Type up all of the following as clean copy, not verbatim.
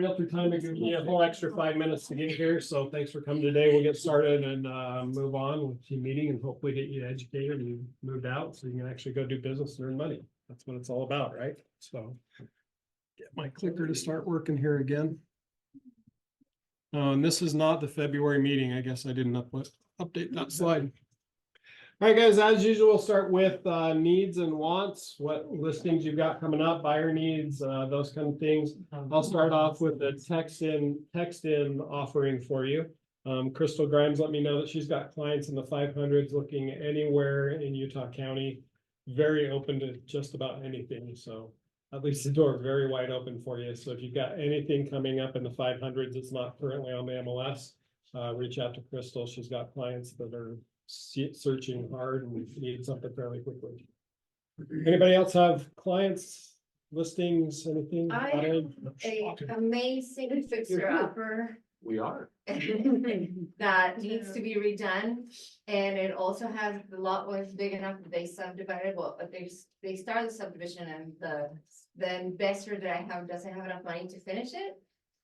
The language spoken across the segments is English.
Realty time, it gives me a whole extra 5 minutes to get here, so thanks for coming today. We'll get started and move on with the meeting and hopefully get you educated and moved out so you can actually go do business and earn money. That's what it's all about, right? So get my clicker to start working here again. And this is not the February meeting. I guess I didn't update that slide. All right, guys, as usual, we'll start with needs and wants, what listings you've got coming up, buyer needs, those kind of things. I'll start off with the text in offering for you. Crystal Grimes let me know that she's got clients in the 500s looking anywhere in Utah County, very open to just about anything. So at least the door very wide open for you. So if you've got anything coming up in the 500s, it's not currently on the MLS, reach out to Crystal. She's got clients that are searching hard and need something fairly quickly. Anybody else have clients, listings, anything? I have a amazing fixer upper We are. that needs to be redone. And it also has, the lot was big enough that they subdivided, well, but they started the subdivision and the investor that I have doesn't have enough money to finish it.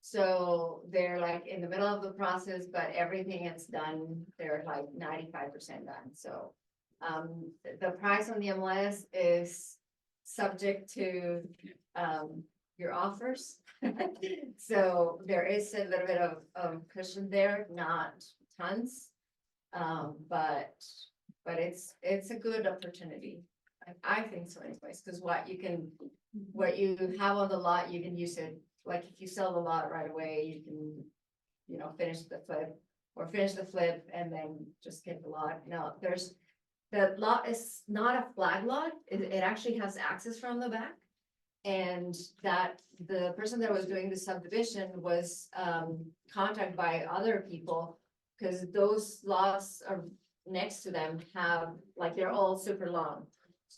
So they're like in the middle of the process, but everything is done. They're like 95% done. So the price on the MLS is subject to your offers. So there is a little bit of cushion there, not tons. But it's a good opportunity. I think so anyways, because what you have on the lot, you can use it. Like if you sell the lot right away, you can, finish the flip and then just get the lot. No, the lot is not a flag lot. It actually has access from the back. And that the person that was doing the subdivision was contacted by other people because those lots are next to them they're all super long.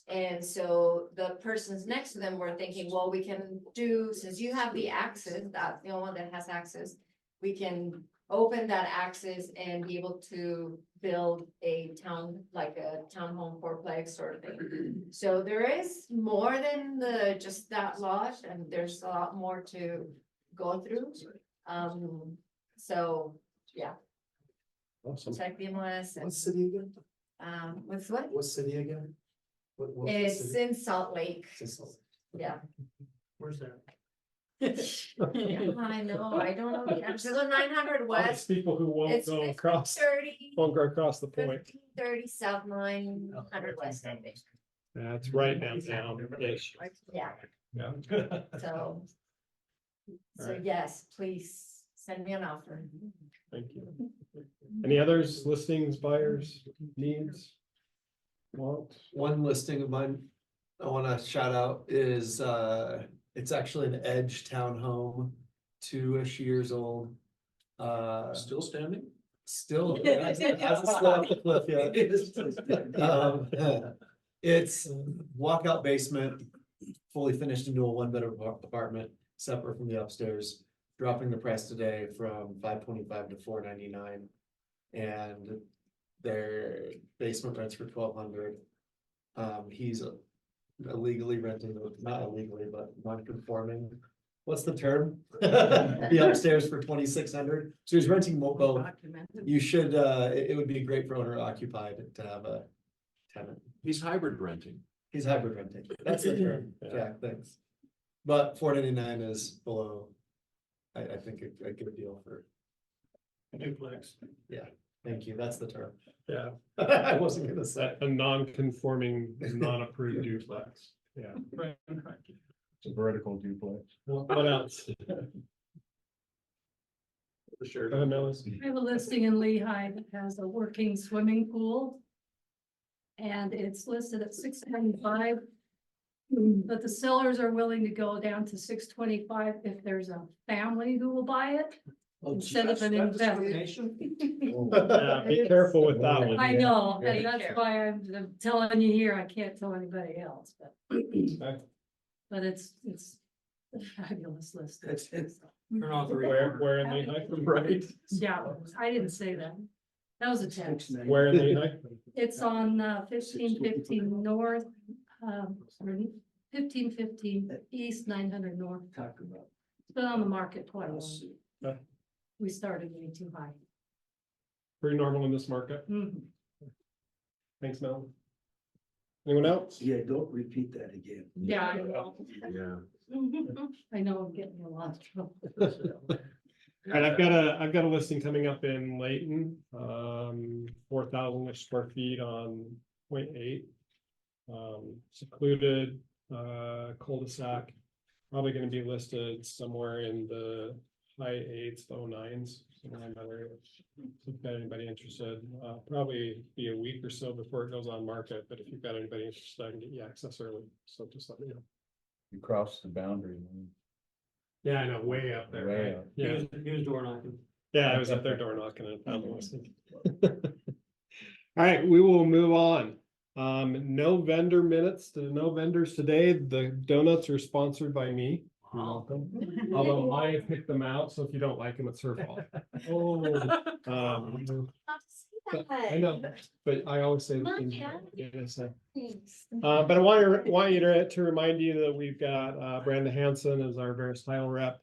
And so the persons next to them were thinking, well, we can do, since you have the access, that's the only one that has access, we can open that access and be able to build a townhome fourplex sort of thing. So there is more than just that lot, and there's a lot more to go through. So yeah. Awesome. Check the MLS. What city again? What's what? What city again? What It's city? in Salt Lake. Yeah. Where's that? I know, I don't know. I'm still at 900 West. People who won't It's go across, 30, won't go across the point. 30 South 900 West, I think. That's right downtown-ish. Yeah, Yeah. so Alright. yes, please send me an offer. Thank you. Any others, listings, buyers, needs? Wants? One listing of mine I wanna shout out is, it's actually an Edge townhome, 2-ish years old. Still standing? Still, hasn't slid off the cliff yet. It's walkout basement, fully finished into a 1-bedroom apartment, separate from the upstairs. Dropping the price today from $525 to $499, and their basement rents for $1,200. He's illegally renting, not illegally, but non-conforming. What's the term? The upstairs for $2,600. So he's renting both. You should. It would be great for owner occupied to have a tenant. He's hybrid renting. He's hybrid renting. That's the term. Yeah, thanks. But $499 is below. I think a good deal for A duplex. Yeah, thank you. That's the term. Yeah. I wasn't gonna say. A non-conforming, non-approved duplex. Yeah. It's a vertical duplex. What else? Sure. Melis? I have a listing in Lehigh that has a working swimming pool. And it's listed at $625. But the sellers are willing to go down to $625 if there's a family who will buy it. Instead of an investor. Yeah, be careful with that one. I know, Yeah. and that's why I'm telling you here, I can't tell anybody else, but. But it's a fabulous list. Turn off the where in Lehigh? Right. Yeah, I didn't say that. That was a text. Where in Lehigh? It's on 1515 north, or 1515 east, 900 north. It's been on the market quite a while. Yeah. We started way too high. Pretty normal in this market. Mhm. Thanks, Mel. Anyone else? Yeah, don't repeat that again. Yeah, I know. Yeah. I know I'm getting in a lot of trouble. All right, I've got a listing coming up in Layton, 4,000 square feet on 0.8. Secluded, cul-de-sac, probably gonna be listed somewhere in the high 8s, low 9s. Somewhere in that area. So if you've got anybody interested, probably be a week or so before it goes on market, but if you've got anybody interested, I can get you access early, so just let me know. You crossed the boundary. Yeah, I know, way up there, Way right? up. Yeah. He was door knocking. Yeah, I was up there door knocking and found the listing. All right, we will move on. No vendor minutes, no vendors today. The donuts are sponsored by me. You're welcome. Although I picked them out, so if you don't like them, it's her fault. I know, but I always say. But I want you to remind you that we've got Brenda Hansen as our various title rep.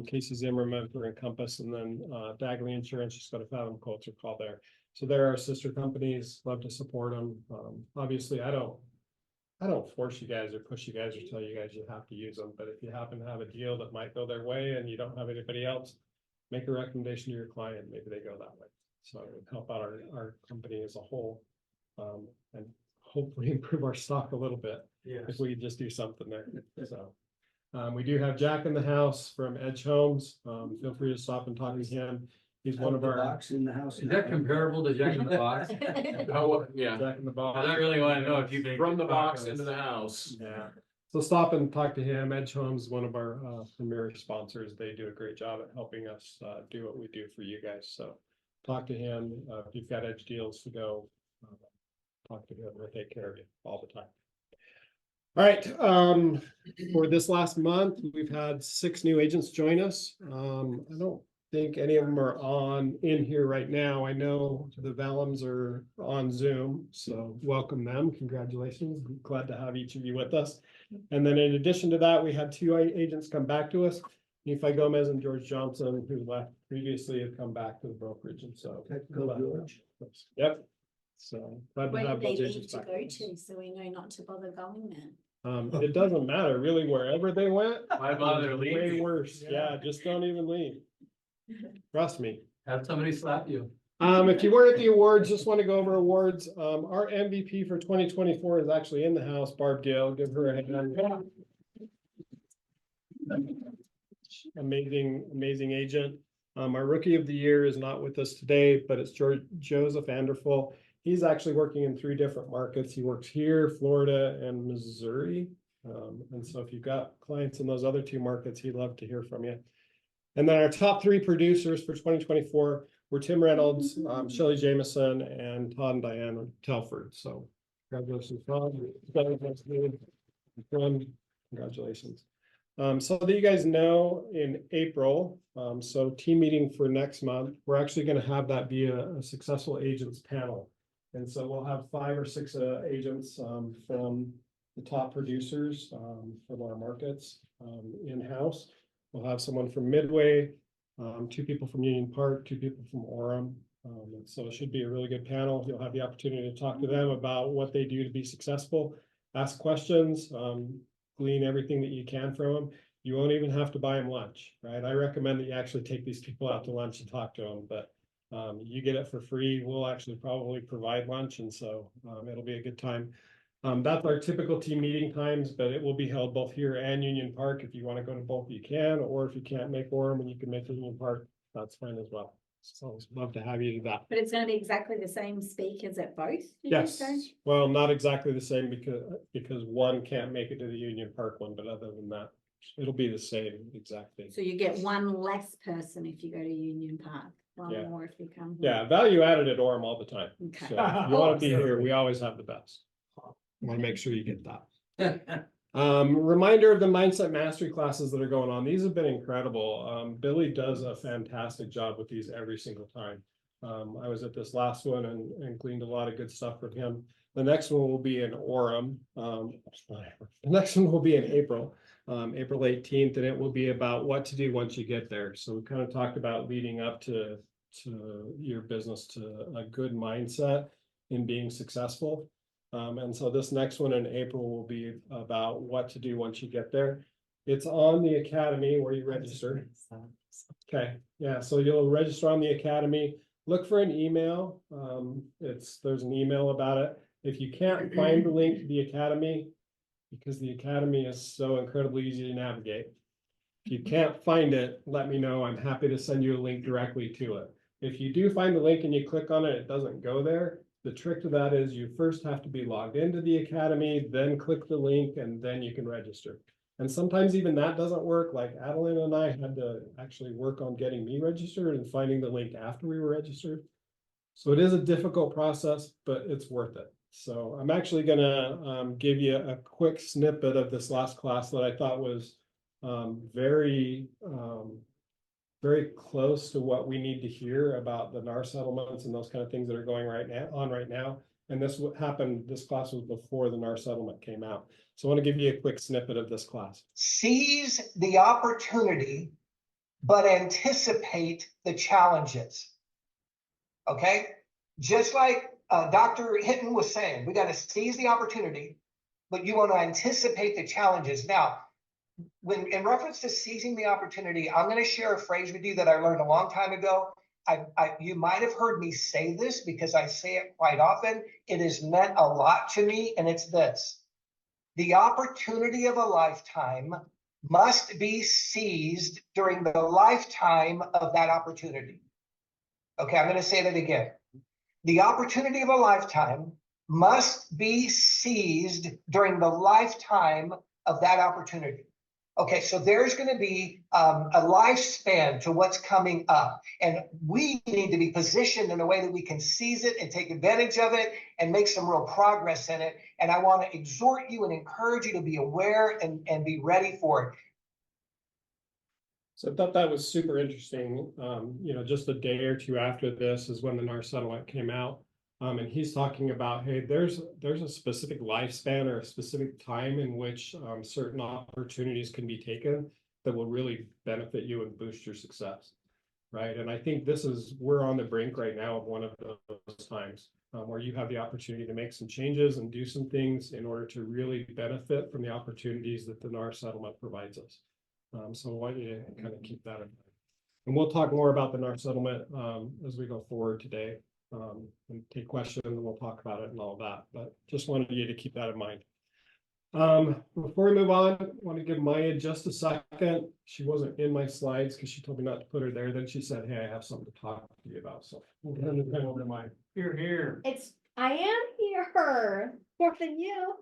Casey Zimmerman for Encompass, and then Dagley Insurance, just go to Fathom Quotes or call there. So there are sister companies, love to support them. Obviously, I don't force you guys or push you guys or tell you guys you have to use them, but if you happen to have a deal that might go their way and you don't have anybody else, make a recommendation to your client, maybe they go that way. So it would help out our company as a whole, and hopefully improve our stock a little bit if we just do something there. So. We do have Jack in the house from Edge Homes. Feel free to stop and talk to him. He's one of our. Box in the house. Is that comparable to Jack in the Box? Oh, yeah. Jack in the box. I really wanna know if you can. From the box into the house. Yeah, so stop and talk to him. Edge Homes, one of our premier sponsors. They do a great job at helping us do what we do for you guys. So talk to him. If you've got Edge deals to go, talk to him. We'll take care of you all the time. All right, for this last month, we've had 6 new agents join us. I don't think any of them are in here right now. I know the Vallums are on Zoom, so welcome them. Congratulations. Glad to have each of you with us. And then in addition to that, we had 2 agents come back to us. Nephi Gomez and George Johnson, who left previously, have come back to the brokerage, and so. Go George. Yep. So glad to Where do have they those need agents to back. go to, so we know not to bother going there? It doesn't matter really, wherever they went. Why bother Way leaving? worse. Yeah, just don't even leave. Trust me. Have somebody slap you. If you were at the awards, just want to go over awards. Our MVP for 2024 is actually in the house, Barb Gale. Give her a hand. Amazing agent. Our rookie of the year is not with us today, but it's Joseph Anderful. He's actually working in 3 different markets. He works here, Florida, and Missouri. And so if you've got clients in those other 2 markets, he'd love to hear from you. And then our top 3 producers for 2024 were Tim Reynolds, Shelley Jameson, and Todd and Diane Telford. So congratulations, Todd. Congratulations. So that you guys know, in April, so team meeting for next month, we're actually going to have that be a successful agents panel. And so we'll have 5 or 6 agents from the top producers from our markets in-house. We'll have someone from Midway, 2 people from Union Park, 2 people from Orem. And so it should be a really good panel. You'll have the opportunity to talk to them about what they do to be successful, ask questions, glean everything that you can from them. You won't even have to buy them lunch, right? I recommend that you actually take these people out to lunch and talk to them, but you get it for free. We'll actually probably provide lunch, and so it'll be a good time. That's our typical team meeting times, but it will be held both here and Union Park. If you want to go to both, you can, or if you can't make Orem and you can make Union Park, that's fine as well. So love to have you do that. But it's gonna be exactly the same speakers at both? did you Yes, say? well, not exactly the same because one can't make it to the Union Park one, but other than that, it'll be the same exactly. So you get one less person if you go to Union Park, Yeah. one more if you come here. Yeah, value added at Orem all the time. Okay. So if you want to be here, we always have the best. Want to make sure you get that. Reminder of the mindset mastery classes that are going on. These have been incredible. Billy does a fantastic job with these every single time. I was at this last one and gleaned a lot of good stuff from him. The next one will be in Orem. The next one will be in April, April 18th, and it will be about what to do once you get there. So we kind of talked about leading up to your business to a good mindset in being successful. And so this next one in April will be about what to do once you get there. It's on the academy where you register. Okay, yeah, so you'll register on the academy, look for an email. There's an email about it. If you can't find the link to the academy, because the academy is so incredibly easy to navigate. If you can't find it, let me know. I'm happy to send you a link directly to it. If you do find the link and you click on it, it doesn't go there. The trick to that is you first have to be logged into the academy, then click the link, and then you can register. And sometimes even that doesn't work. Like Adeline and I had to actually work on getting me registered and finding the link after we were registered. So it is a difficult process, but it's worth it. So I'm actually gonna give you a quick snippet of this last class that I thought was very close to what we need to hear about the NAR settlements and those kind of things that are going right now. And this happened, this class was before the NAR settlement came out. So I want to give you a quick snippet of this class. Seize the opportunity, but anticipate the challenges. Okay? Just like Dr. Hinton was saying, we got to seize the opportunity, but you want to anticipate the challenges. Now, when in reference to seizing the opportunity, I'm going to share a phrase with you that I learned a long time ago. You might have heard me say this because I say it quite often. It has meant a lot to me, and it's this. The opportunity of a lifetime must be seized during the lifetime of that opportunity. Okay, I'm going to say that again. The opportunity of a lifetime must be seized during the lifetime of that opportunity. Okay, so there's going to be a lifespan to what's coming up, and we need to be positioned in a way that we can seize it and take advantage of it and make some real progress in it. And I want to exhort you and encourage you to be aware and be ready for it. So I thought that was super interesting. Just a day or two after this is when the NAR settlement came out. And he's talking about, hey, there's a specific lifespan or a specific time in which certain opportunities can be taken that will really benefit you and boost your success, right? And I think we're on the brink right now of one of those times where you have the opportunity to make some changes and do some things in order to really benefit from the opportunities that the NAR settlement provides us. So I want you to kind of keep that in mind. And we'll talk more about the NAR settlement as we go forward today. And take questions and we'll talk about it and all that, but just wanted you to keep that in mind. Before we move on, I want to give Maya just a second. She wasn't in my slides because she told me not to put her there. Then she said, hey, I have something to talk to you about. So we'll turn the time over to Maya. Here. I am here, more than you.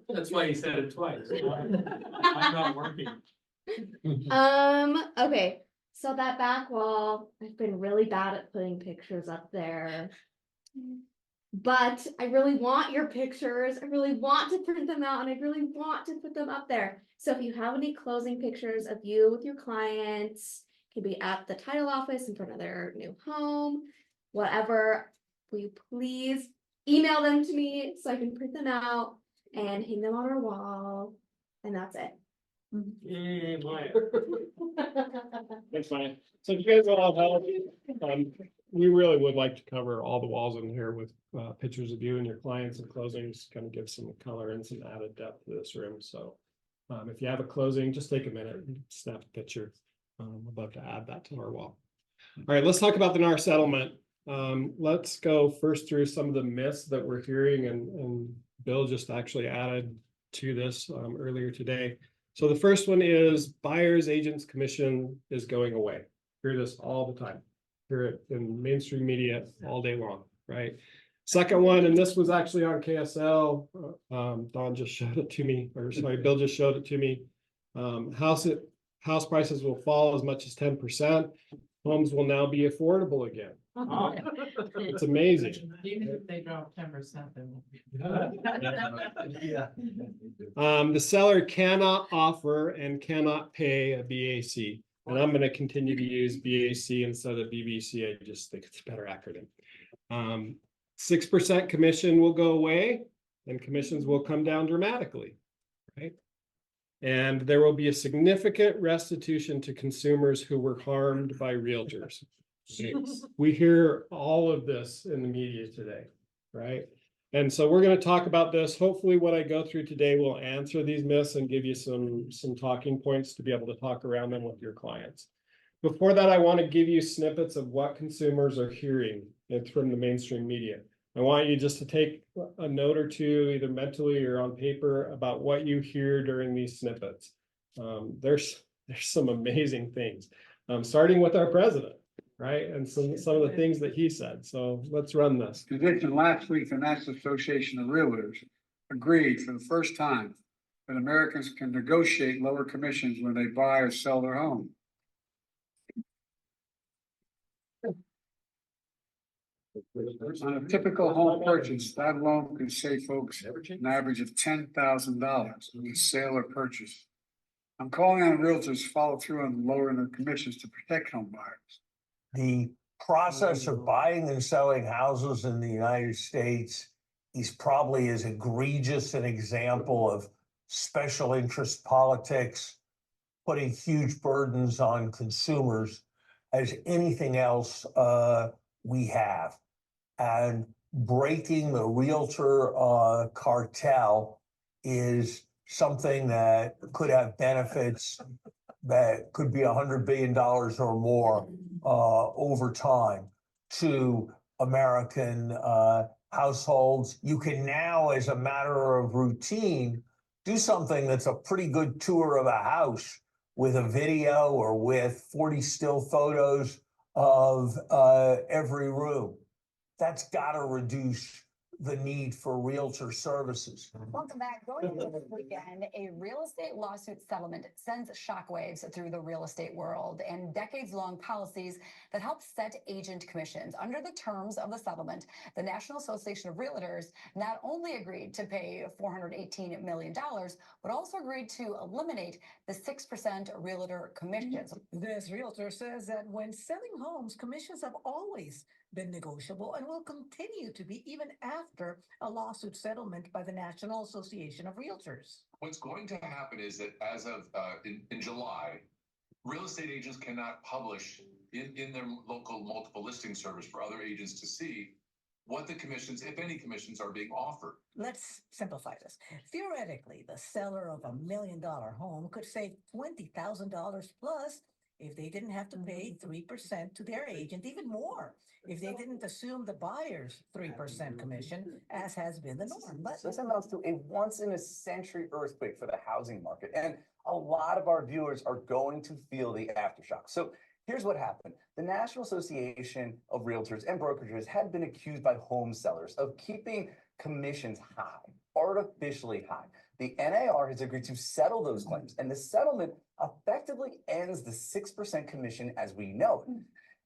That's why you said it twice. I'm not working. Okay, so that back wall, I've been really bad at putting pictures up there. But I really want your pictures. I really want to print them out and I really want to put them up there. So if you have any closing pictures of you with your clients, it could be at the title office in front of their new home, whatever, will you please email them to me so I can print them out and hang them on our wall. And that's it. Yay, Maya. Thanks, Maya. So if you guys all help, we really would like to cover all the walls in here with pictures of you and your clients and closings, kind of give some color and some added depth to this room. So if you have a closing, just take a minute and snap a picture. I'd love to add that to our wall. All right, let's talk about the NAR settlement. Let's go first through some of the myths that we're hearing, and Bill just actually added to this earlier today. So the first one is buyer's agent's commission is going away. Hear this all the time. Hear it in mainstream media all day long, right? Second one, and this was actually on KSL. Don just showed it to me, or sorry, Bill just showed it to me. House prices will fall as much as 10%. Homes will now be affordable again. It's amazing. Even if they drop 10%, then. Yeah. The seller cannot offer and cannot pay a BAC. And I'm going to continue to use BAC instead of BBC. I just think it's a better acronym. 6% commission will go away and commissions will come down dramatically, right? And there will be a significant restitution to consumers who were harmed by realtors. We hear all of this in the media today, right? And so we're going to talk about this. Hopefully what I go through today will answer these myths and give you some talking points to be able to talk around them with your clients. Before that, I want to give you snippets of what consumers are hearing from the mainstream media. I want you just to take a note or two, either mentally or on paper, about what you hear during these snippets. There's some amazing things, starting with our president, right? And some of the things that he said. So let's run this. Position last week, the National Association of Realtors agreed for the first time that Americans can negotiate lower commissions when they buy or sell their home. On a typical home purchase, that loan can save folks an average of $10,000 with a sale or purchase. I'm calling on realtors to follow through on lowering their commissions to protect home buyers. The process of buying and selling houses in the United States is probably as egregious an example of special interest politics, putting huge burdens on consumers as anything else we have. And breaking the realtor cartel is something that could have benefits that could be $100 billion or more over time to American households. You can now, as a matter of routine, do something that's a pretty good tour of a house with a video or with 40 still photos of every room. That's got to reduce the need for realtor services. Welcome back. Going into this weekend, a real estate lawsuit settlement sends shockwaves through the real estate world, and decades-long policies that help set agent commissions. Under the terms of the settlement, the National Association of Realtors not only agreed to pay $418 million, but also agreed to eliminate the 6% realtor commissions. This realtor says that when selling homes, commissions have always been negotiable and will continue to be even after a lawsuit settlement by the National Association of Realtors. What's going to happen is that as of in July, real estate agents cannot publish in their local multiple listing service for other agents to see what the commissions, if any commissions, are being offered. Let's simplify this. Theoretically, the seller of $1 million home could save $20,000 plus if they didn't have to pay 3% to their agent, even more if they didn't assume the buyer's 3% commission, as has been the norm. But this amounts to a once-in-a-century earthquake for the housing market, and a lot of our viewers are going to feel the aftershock. So here's what happened. The National Association of Realtors and Brokerages had been accused by home sellers of keeping commissions high, artificially high. The NAR has agreed to settle those claims, and the settlement effectively ends the 6% commission as we know it.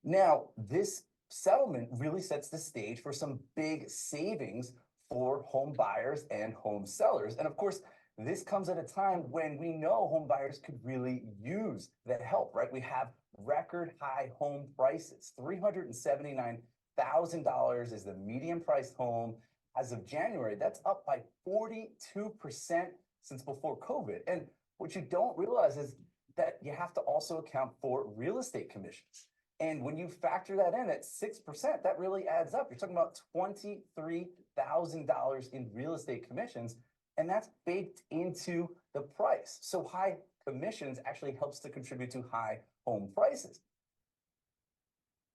Now, this settlement really sets the stage for some big savings for home buyers and home sellers. And of course, this comes at a time when we know home buyers could really use that help, right? We have record high home prices. $379,000 is the median priced home as of January. That's up by 42% since before COVID. And what you don't realize is that you have to also account for real estate commissions. And when you factor that in at 6%, that really adds up. You're talking about $23,000 in real estate commissions, and that's baked into the price. So high commissions actually helps to contribute to high home prices.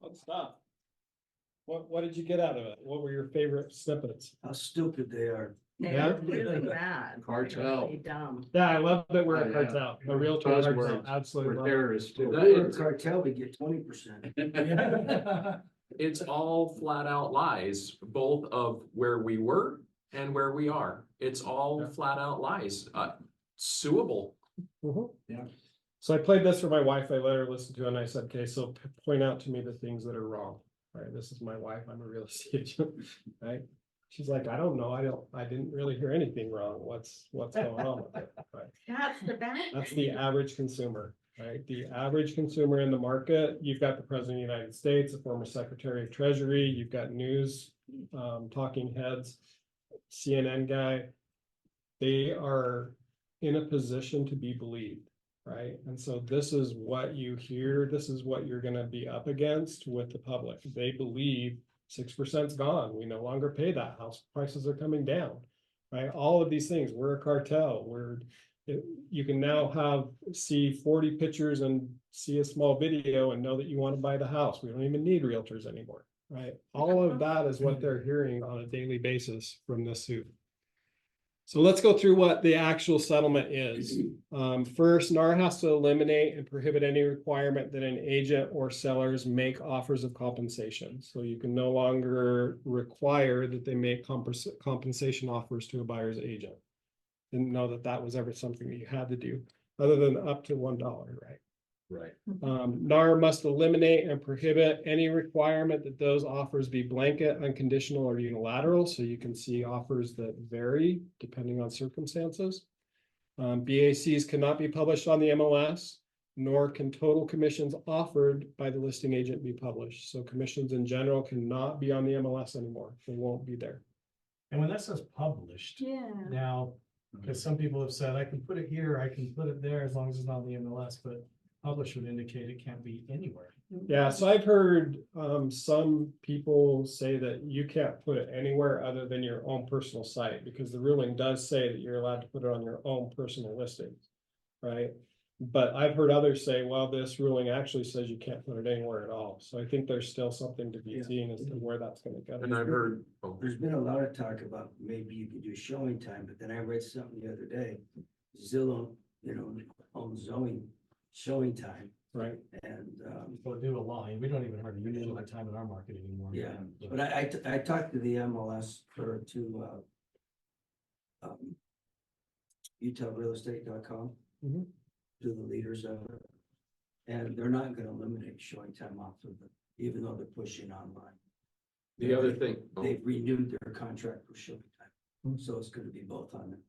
Let's stop. What did you get out of it? What were your favorite snippets? How stupid they are. Yeah. really bad. Cartel. Really dumb. Yeah, I love that we're a Yeah. cartel, a realtor Buzzword. cartel. Absolutely. We're love it. terrorists too. We're a cartel, we get 20%. It's all flat out lies, both of where we were and where we are. It's all flat out lies, suable. Mhm. Yeah. So I played this for my wife. I let her listen to it and I said, okay, so point out to me the things that are wrong. All right, this is my wife. I'm a real estate agent, right? She's like, I don't know. I didn't really hear anything wrong. What's going on with it? Right. That's the bad. That's the average consumer. right? The average consumer in the market, you've got the President of the United States, the former Secretary of Treasury, you've got news, talking heads, CNN guy. They are in a position to be believed, right? And so this is what you hear, this is what you're gonna be up against with the public. They believe 6%'s gone, we no longer pay that, house prices are coming down, right? All of these things, we're a cartel, you can now see 40 pictures and see a small video and know that you want to buy the house. We don't even need realtors anymore, right? All of that is what they're hearing on a daily basis from this suit. So let's go through what the actual settlement is. First, NAR has to eliminate and prohibit any requirement that an agent or sellers make offers of compensation. So you can no longer require that they make compensation offers to a buyer's agent. Didn't know that that was ever something that you had to do, other than up to $1, right? Right. NAR must eliminate and prohibit any requirement that those offers be blanket, unconditional, or unilateral. So you can see offers that vary depending on circumstances. BACs cannot be published on the MLS, nor can total commissions offered by the listing agent be published. So commissions in general cannot be on the MLS anymore. They won't be there. And when that says published, Yeah. now, because some people have said, I can put it here, I can put it there, as long as it's not on the MLS, but publish would indicate it can't be anywhere. Yeah, so I've heard some people say that you can't put it anywhere other than your own personal site, because the ruling does say that you're allowed to put it on your own personal listings, right? But I've heard others say, well, this ruling actually says you can't put it anywhere at all. So I think there's still something to be seen as to where that's gonna go. And I've heard, There's been a lot of talk about maybe you could do showing time, but then I read something the other day. Zillow, owns showing time. Right. And, So do a line, we don't even hardly use it time in our market anymore. yeah, but I talked to the MLS UtahRealEstate.com. Mhm. To the leaders of it. And they're not gonna eliminate showing time off of it, even though they're pushing online. the other thing, They've renewed their contract for showing time, so it's gonna be both on it.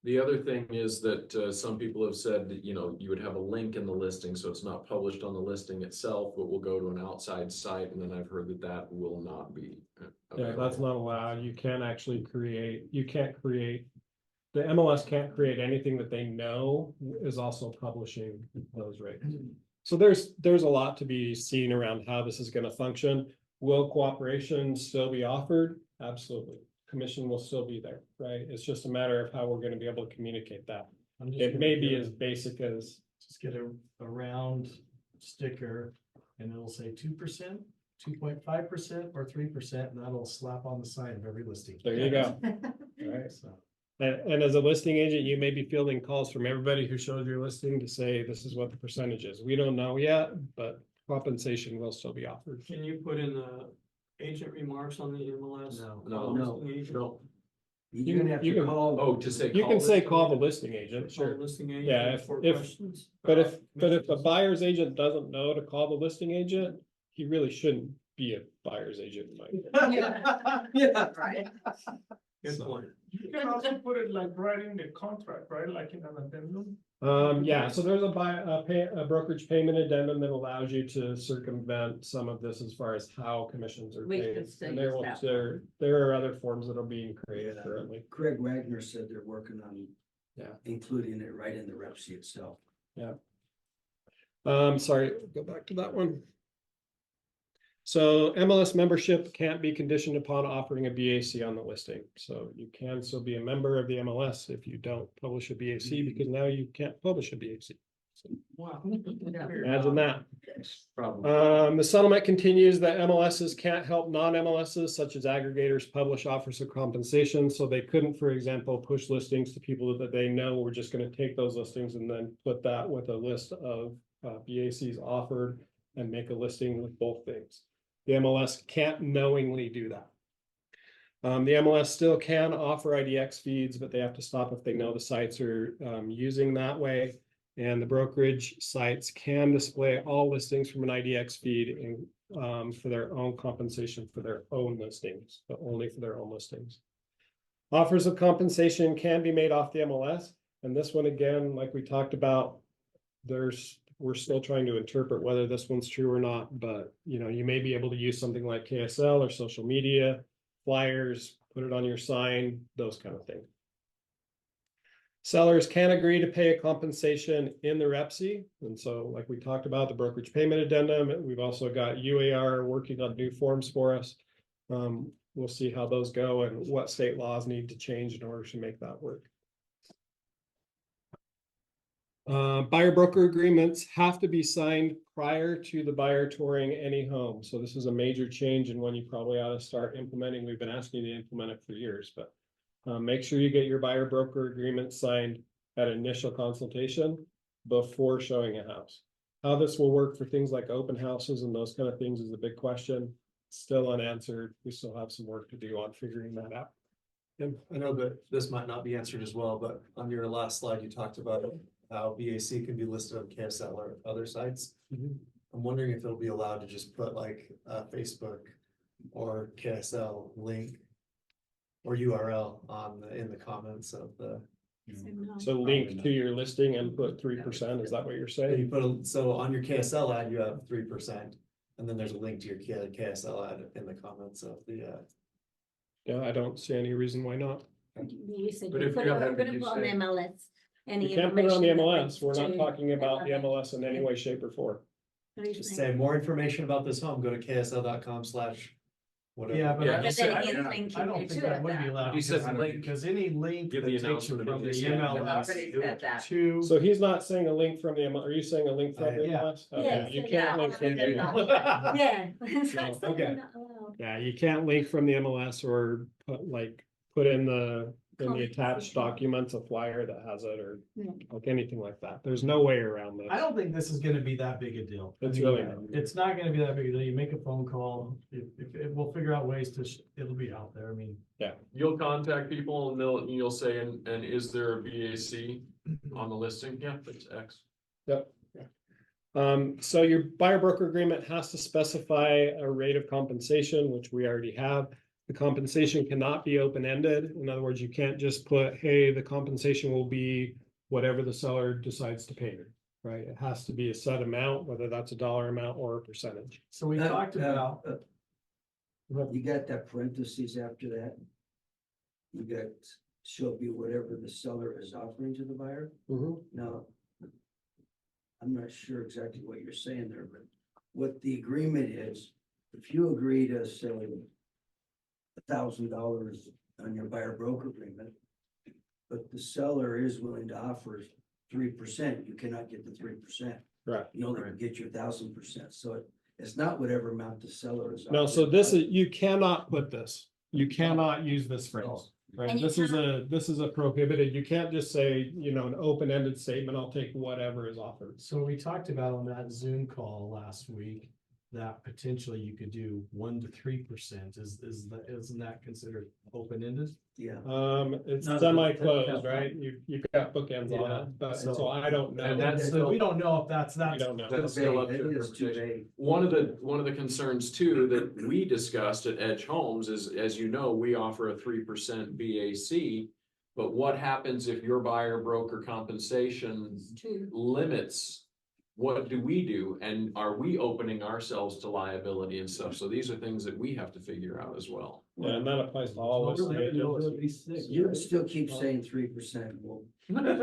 the other thing is that some people have said that, you would have a link in the listing, so it's not published on the listing itself, but will go to an outside site, and then I've heard that that will not be. Yeah, that's not allowed. You can't create, the MLS can't create anything that they know is also publishing those rates. So there's a lot to be seen around how this is gonna function. Will cooperation still be offered? Absolutely. Commission will still be there, right? It's just a matter of how we're gonna be able to communicate that. It may be as basic as, Just get a round sticker and it'll say 2%, 2.5%, or 3%, and that'll slap on the side of every listing. there you go. Right. So, And as a listing agent, you may be fielding calls from everybody who shows your listing to say, this is what the percentage is. We don't know yet, but compensation will still be offered. can you put in the agent remarks on the MLS? No. No. You're gonna have you to can- call. Oh, to say. You can call say listing call the agent? listing agent, sure. Listing agent. Yeah, and 4 if- questions. But if a buyer's agent doesn't know to call the listing agent, he really shouldn't be a buyer's agent. Yeah. Right. Good point. You can also put it like right in the contract, right? Like in an addendum. Yeah, so there's a brokerage payment addendum that allows you to circumvent some of this as far as how commissions are We paid. could say And that. there are other forms that are being created currently. Craig Wagner said they're working on. Yeah. Including it right in the rep sheet itself. Sorry, go back to that one. So MLS membership can't be conditioned upon offering a BAC on the listing. So you can still be a member of the MLS if you don't publish a BAC, because now you can't publish a BAC. Wow. Imagine that. Probably. The settlement continues that MLSs can't help non-MLSs such as aggregators publish offers of compensation. So they couldn't, for example, push listings to people that they know were just going to take those listings and then put that with a list of BACs offered and make a listing with both things. The MLS can't knowingly do that. The MLS still can offer IDX feeds, but they have to stop if they know the sites are using that way. And the brokerage sites can display all listings from an IDX feed for their own compensation for their own listings, but only for their own listings. Offers of compensation can be made off the MLS. And this one, again, like we talked about, we're still trying to interpret whether this one's true or not, but you may be able to use something like KSL or social media, flyers, put it on your sign, those kind of things. Sellers can agree to pay a compensation in the REPC. And so like we talked about the brokerage payment addendum, we've also got UAR working on new forms for us. We'll see how those go and what state laws need to change in order to make that work. Buyer broker agreements have to be signed prior to the buyer touring any home. So this is a major change and one you probably ought to start implementing. We've been asking you to implement it for years, but make sure you get your buyer broker agreement signed at initial consultation before showing a house. How this will work for things like open houses and those kind of things is a big question. Still unanswered. We still have some work to do on figuring that out. And I know that this might not be answered as well, but on your last slide, you talked about how BAC can be listed on KSL or other sites. I'm wondering if it'll be allowed to just put like a Facebook or KSL link or URL on in the comments of the. So link to your listing and put 3%. Is that what you're saying? So on your KSL ad, you have 3%, and then there's a link to your KSL ad in the comments of the. Yeah, I don't see any reason why not. You said But you if put you it have on to, you the say- MLS. Any You can't put it on the information that MLS. links We're not to talking about the MLS. MLS in any way, shape, or form. What do you Just think? say more information about this home, go to ksl.com/. Whatever. Yeah, but Yeah, I he don't said- think, But then he's I don't linking think you that to would be that. allowed. He said because- link. Because any link Give that the takes you announcement from the immediately. MLS Already said that. to. So he's not saying a link from the MLS. Are you saying a link from the Yeah. MLS? Yeah, Okay, you so can't yeah. link from the Yeah. MLS. Yeah. It's No, not something okay. not allowed. Yeah, you can't link from the MLS or put in the attached documents a flyer that has it or Yeah. like anything like that. There's no way around this. I don't think this is gonna be that big a deal. I It's mean, really not. It's not gonna be that big a deal. You make a phone call, we'll figure out ways to, it'll be out there. I mean. You'll contact people and you'll say, and is there a BAC on the listing? Yeah, it's X. Yep. So your buyer broker agreement has to specify a rate of compensation, which we already have. The compensation cannot be open-ended. In other words, you can't just put, hey, the compensation will be whatever the seller decides to pay, right? It has to be a set amount, whether that's a dollar amount or a percentage. So we talked about, You got that parentheses after that? You got, shall be whatever the seller is offering to the buyer? Now, I'm not sure exactly what you're saying there, but what the agreement is, if you agree to say $1,000 on your buyer broker agreement, but the seller is willing to offer 3%, you cannot get the 3%. Right. You only can get your 1,000%. So it's not whatever amount the seller is. No, so offering. you cannot put this. You cannot use this phrase. Right, And you this is a prohibited, you can't just say, an open-ended statement, I'll take whatever is offered. so we talked about on that Zoom call last week, that potentially you could do 1 to 3%. Isn't that considered open-ended? Yeah. It's No, semi-closed, right? You've got bookends on Yeah. it, but So- so I don't know. And that's So we don't know if that's. We don't know. That's still up to It is too interpretation. vague. One of the concerns too that we discussed at Edge Homes is, as you know, we offer a 3% BAC. But what happens if your buyer broker compensation limits? What do we do? And are we opening ourselves to liability and stuff? So these are things that we have to figure out as well. Yeah, and that applies to all of us. You would still keep saying 3%. Well,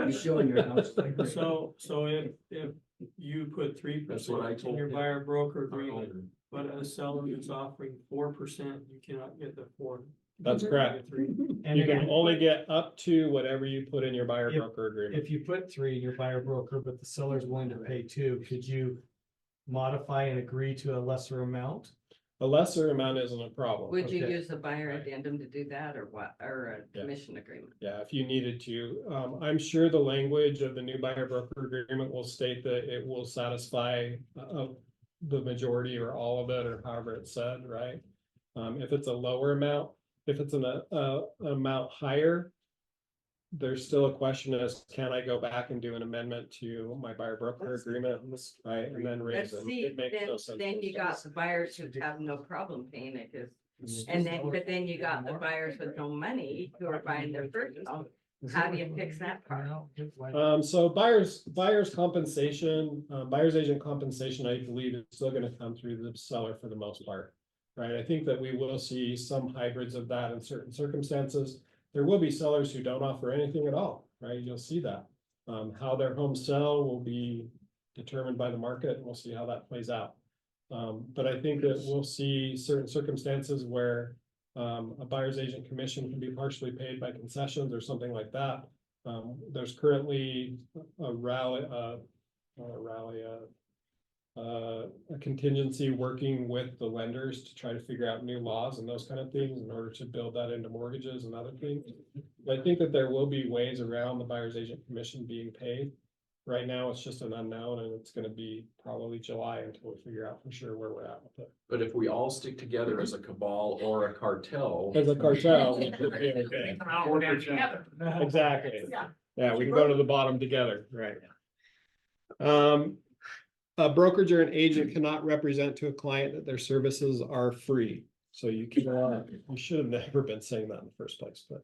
be showing your house. like that. So if you put 3% That's what I in told your him. buyer broker agreement, but a seller is offering 4%, you cannot get the 4. That's correct. And You can again, only get up to whatever you put in your buyer If- broker agreement. if you put 3 in your buyer broker, but the seller's willing to pay 2, could you modify and agree to a lesser amount? A lesser amount isn't a problem. Would you Okay. use a buyer addendum to do that or what, or a Yeah. commission agreement? Yeah, if you needed to, I'm sure the language of the new buyer broker agreement will state that it will satisfy the majority or all of it, or however it's said, right? If it's a lower amount, if it's an amount higher, there's still a question as, can I go back and do an amendment to my buyer broker agreement, right? And then raise Let's it. see, It makes no sense. then you got the buyers who have no problem paying it, 'cause- and then, but then you got the buyers with no money who are buying their first home. How do you fix that part? So buyer's compensation, buyer's agent compensation, I believe is still gonna come through the seller for the most part. Right, I think that we will see some hybrids of that in certain circumstances. There will be sellers who don't offer anything at all, right? You'll see that. How their homes sell will be determined by the market, and we'll see how that plays out. But I think that we'll see certain circumstances where a buyer's agent commission can be partially paid by concessions or something like that. There's currently a contingency working with the lenders to try to figure out new laws and those kind of things in order to build that into mortgages and other things. I think that there will be ways around the buyer's agent commission being paid. Right now, it's just an unknown, and it's gonna be probably July until we figure out for sure where we're at with it. But if we all stick together as a cabal or a cartel. As a cartel. we should be okay. Exactly. Yeah, we can go to the bottom together, right? A brokerage or an agent cannot represent to a client that their services are free. So you should have never been saying that in the first place, but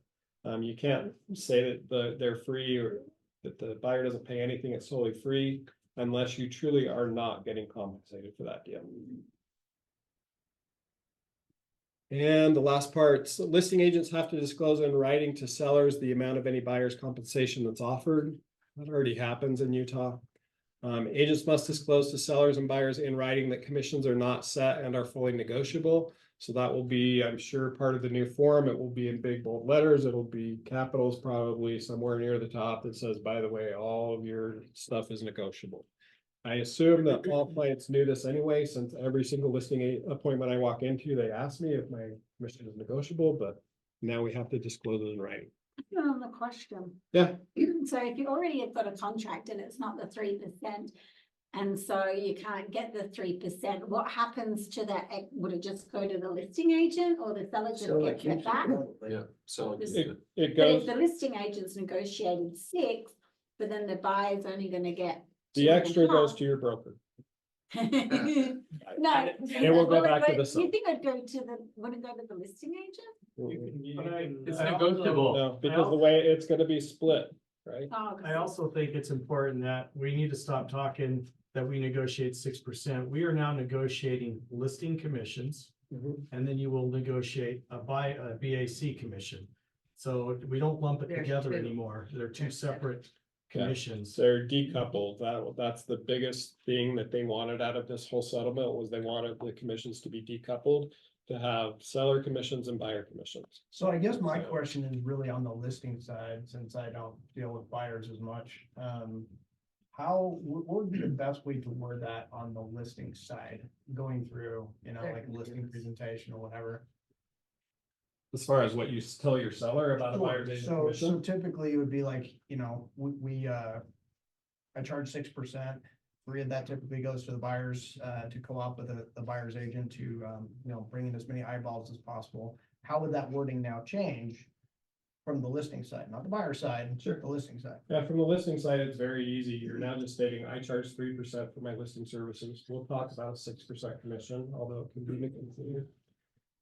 you can't say that they're free or that the buyer doesn't pay anything, it's solely free, unless you truly are not getting compensated for that deal. And the last part, so listing agents have to disclose in writing to sellers the amount of any buyer's compensation that's offered. That already happens in Utah. Agents must disclose to sellers and buyers in writing that commissions are not set and are fully negotiable. So that will be, I'm sure, part of the new form. It will be in big bold letters. It'll be capitals probably somewhere near the top that says, by the way, all of your stuff is negotiable. I assume that all clients knew this anyway, since every single listing appointment I walk into, they ask me if my commission is negotiable, but now we have to disclose it in writing. Another question. Yeah. So if you already have got a contract and it's not the 3%, and so you can't get the 3%, what happens to that? Would it just go to the listing agent, or the seller just gets it back? Yeah, so It But if goes, the listing agent's negotiated 6, but then the buyer's only gonna get the extra 2.5. goes to your broker. No. It will go back to the seller. You think I'd go to the, would it go to the listing agent? It's negotiable. No, because the way it's gonna be split, right? Oh, I also think it's important that we need to stop talking that we negotiate 6%. We are now negotiating listing commissions, and then you will negotiate a BAC commission. So we don't lump it There's together two. anymore. They're two separate commissions. They're decoupled. That's the biggest thing that they wanted out of this whole settlement, was they wanted the commissions to be decoupled, to have seller commissions and buyer commissions. So I guess my question is really on the listing side, since I don't deal with buyers as much. What would be the best way to word that on the listing side, going through, like a listing presentation or whatever? As far as what you tell your seller about a buyer's agent So commission? typically it would be like, I charge 6%. 3 of that typically goes to the buyers, to co-op with the buyer's agent to, bring in as many eyeballs as possible. How would that wording now change from the listing side, not the buyer side, Sure. the listing side? Yeah, from the listing side, it's very easy. You're now just stating, I charge 3% for my listing services. We'll talk about a 6% commission, although it can be negotiated.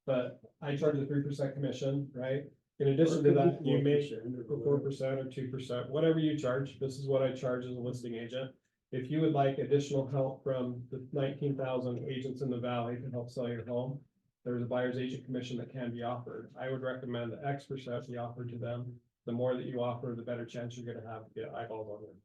But I charge a 3% commission, right? In addition to that, you make 4% or 2%, whatever you charge. This is what I charge as a listing agent. If you would like additional help from the 19,000 agents in the valley to help sell your home, there's a buyer's agent commission that can be offered. I would recommend that X% be offered to them. The more that you offer, the better chance you're gonna have to get eyeballs on them.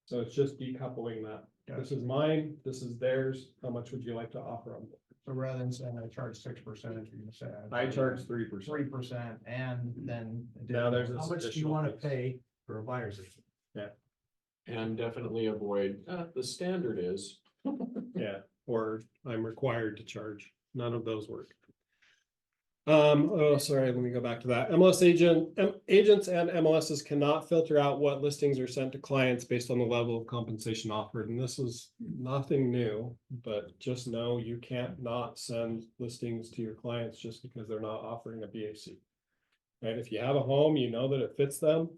So it's just decoupling that. This is mine, this is theirs. How much would you like to offer them? So rather than saying I charge 6%, you're gonna say. I charge 3%. 3%, and then. Now there's How much do you want to pay for a buyer's agent? Yeah. And definitely avoid, the standard is. Yeah, or I'm required to charge. None of those work. Sorry, let me go back to that. Agents and MLSs cannot filter out what listings are sent to clients based on the level of compensation offered. And this is nothing new, but just know you can't not send listings to your clients just because they're not offering a BAC. And if you have a home, you know that it fits them,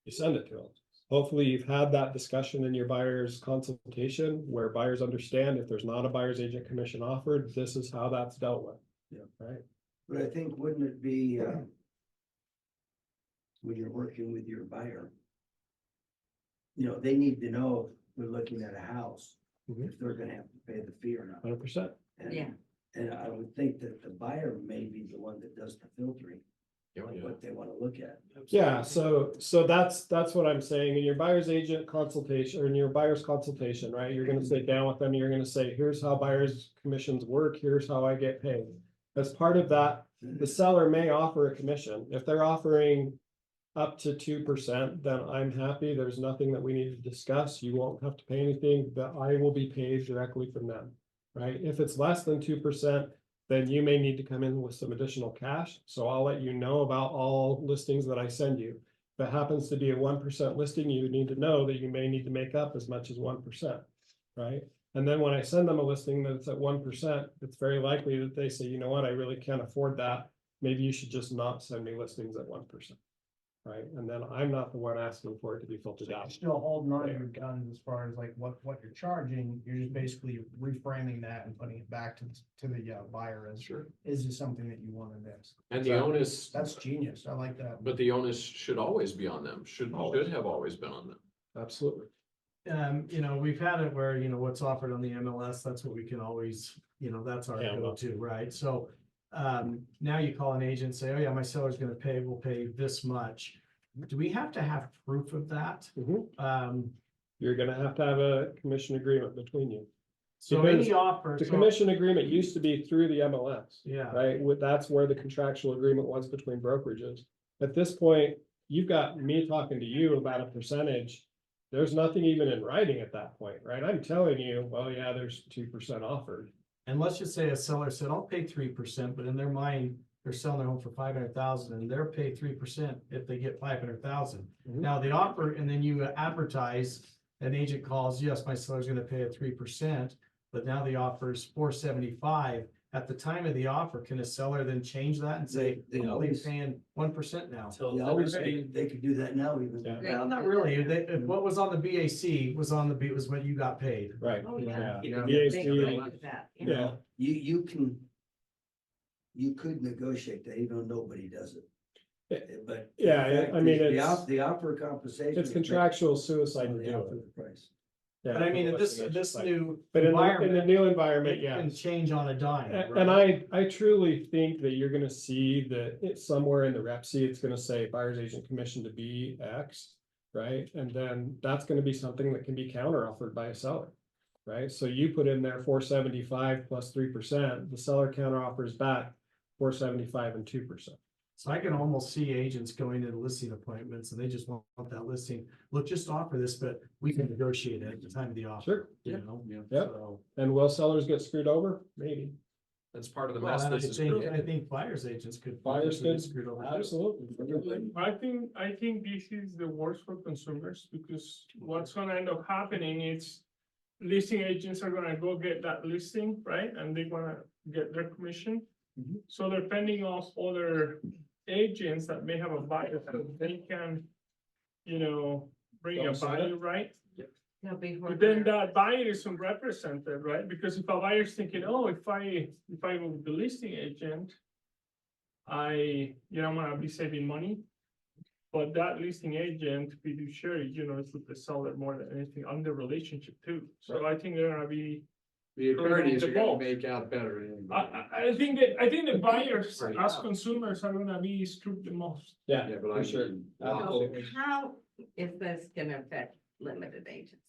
you send it to them. Hopefully you've had that discussion in your buyer's consultation where buyers understand if there's not a buyer's agent commission offered, this is how that's dealt with. Yeah. Right. But I think, wouldn't it be, when you're working with your buyer. You know, they need to know if we're looking at a house, if they're gonna have to pay the fee or not. 100%. And- Yeah. And I would think that the buyer may be the one that does the filtering, Oh, of yeah. what they wanna look at. Yeah, so that's what I'm saying. In your buyer's agent consultation or in your buyer's consultation, right? You're gonna sit down with them, you're gonna say, here's how buyer's commissions work, here's how I get paid. As part of that, the seller may offer a commission. If they're offering up to 2%, then I'm happy. There's nothing that we need to discuss. You won't have to pay anything, but I will be paid directly from them, right? If it's less than 2%, then you may need to come in with some additional cash. So I'll let you know about all listings that I send you. If it happens to be a 1% listing, you need to know that you may need to make up as much as 1%, right? And then when I send them a listing that's at 1%, it's very likely that they say, you know what, I really can't afford that. Maybe you should just not send me listings at 1%. Right, and then I'm not the one asking for it to be filtered You're out. still holding on to your guns as far as like what you're charging, you're just basically reframing that and putting it back to the buyer as. Sure. Is this something that you want to miss? And the onus, That's genius, I like that. but the onus should always be on them, should have always been on them. Absolutely. You know, we've had it where, you know, what's offered on the MLS, that's what we can always, you know, that's our Yeah, go-to, right? So now you call an agent, and say, oh yeah, my seller's gonna pay, we'll pay this much. Do we have to have proof of that? You're gonna have to have a commission agreement between you. So Because any offer. The so- commission agreement used to be through the MLS. Yeah. Right, that's where the contractual agreement was between brokerages. At this point, you've got me talking to you about a percentage. There's nothing even in writing at that point, right? I'm telling you, well, yeah, there's 2% offered. And let's just say a seller said, I'll pay 3%, but in their mind, they're selling their home for 500,000 and they're pay 3% if they get 500,000. Now the offer, and then you advertise, an agent calls, yes, my seller's gonna pay a 3%, but now the offer is 475. At the time of the offer, can a seller then change that and say, They I'm only always- paying 1% now? They always, they could do that now even. Yeah. Well, not really. If what was on the BAC was on the B was what you got paid. Right. Oh, yeah. Yeah. They VAC, agree with that, you know? yeah, You could negotiate that even though nobody does it. But. Yeah, in fact, I mean, the it's- the offer compensation. it's contractual suicide to The do offer it. price. Yeah, But I mean, in for this listing agents, like- new But in the environment, new environment, it yeah. can change on a dime. And I truly think that you're gonna see that it's somewhere in the rep sheet, it's gonna say buyer's agent commission to be X, right? And then that's gonna be something that can be counter offered by a seller, right? So you put in there 475 plus 3%, the seller counter offers back 475 and 2%. So I can almost see agents going into listing appointments and they just want that listing. Look, just offer this, but we can negotiate it at the time of the offer. Sure. You know? Yep. So- And will sellers get screwed over? Maybe. That's part of the Well, mess and I this is think, I creating. think buyers agents could. Buyers get could, screwed over too. absolutely. I think this is the worst for consumers, because what's gonna end up happening is listing agents are gonna go get that listing, right? And they're gonna get their commission. So they're fending off other agents that may have a buyer, that they can, you know, bring a Don't say buyer, that. right? No, before. But then that buyer isn't represented, right? Because if a buyer's thinking, oh, if I go with the listing agent, I'm gonna be saving money. But that listing agent, fiduciary, is with the seller more than anything on the relationship too. So I think they're gonna be. The attorneys are gonna Both. make out better. than I think the buyers Right. as consumers are gonna be screwed the most. Yeah, Yeah, but for I sure. mean, Absolutely. How is this gonna affect limited agents?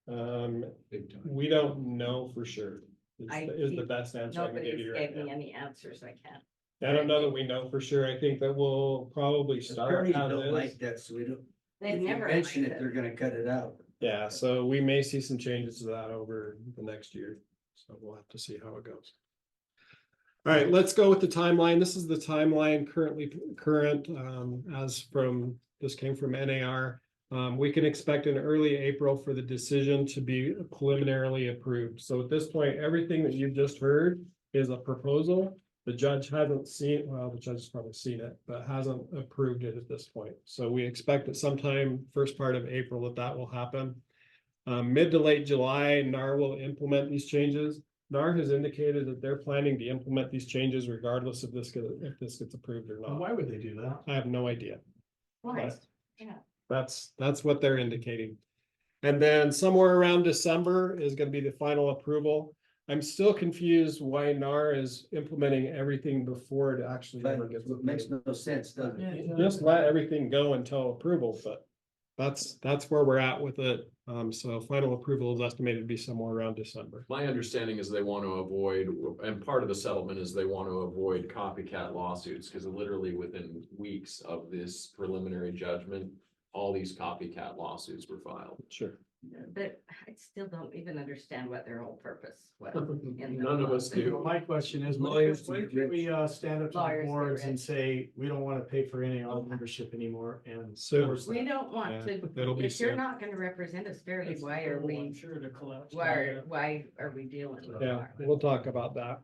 big time. We don't know for sure. I Is the think best answer I can give Nobody's you right gave me now. any answers, I can't. I don't know that we know for sure. I think that we'll probably start Attorneys how don't it like is. that, so we don't. They've If you never mention liked it, it. they're gonna cut it out. Yeah, so we may see some changes to that over the next year. So we'll have to see how it goes. All right, let's go with the timeline. This is the timeline current, as from, this came from NAR. We can expect in early April for the decision to be preliminarily approved. So at this point, everything that you've just heard is a proposal. The judge hasn't seen, well, the judge has probably seen it, but hasn't approved it at this point. So we expect that sometime first part of April that will happen. Mid to late July, NAR will implement these changes. NAR has indicated that they're planning to implement these changes regardless of if this gets approved or And not. why would they do that? I have no idea. Right, But yeah. That's what they're indicating. And then somewhere around December is gonna be the final approval. I'm still confused why NAR is implementing everything before it actually ever gets. It makes no sense, does it? Just let everything go until approval, but that's where we're at with it. So final approval is estimated to be somewhere around December. My understanding is they want to avoid, and part of the settlement is they want to avoid copycat lawsuits, because literally within weeks of this preliminary judgment, all these copycat lawsuits were filed. Sure. But I still don't even understand what their whole purpose was. None of us do. My question is, Lawyers when to can get we stand up to the Lawyers get boards and rich. say, we don't want to pay for any of membership anymore and. So- force We that? don't want Yeah, to, it'll be if you're soon. not gonna represent us fairly, why are we, Sure to collapse. why are we dealing with Yeah, that? we'll talk about that.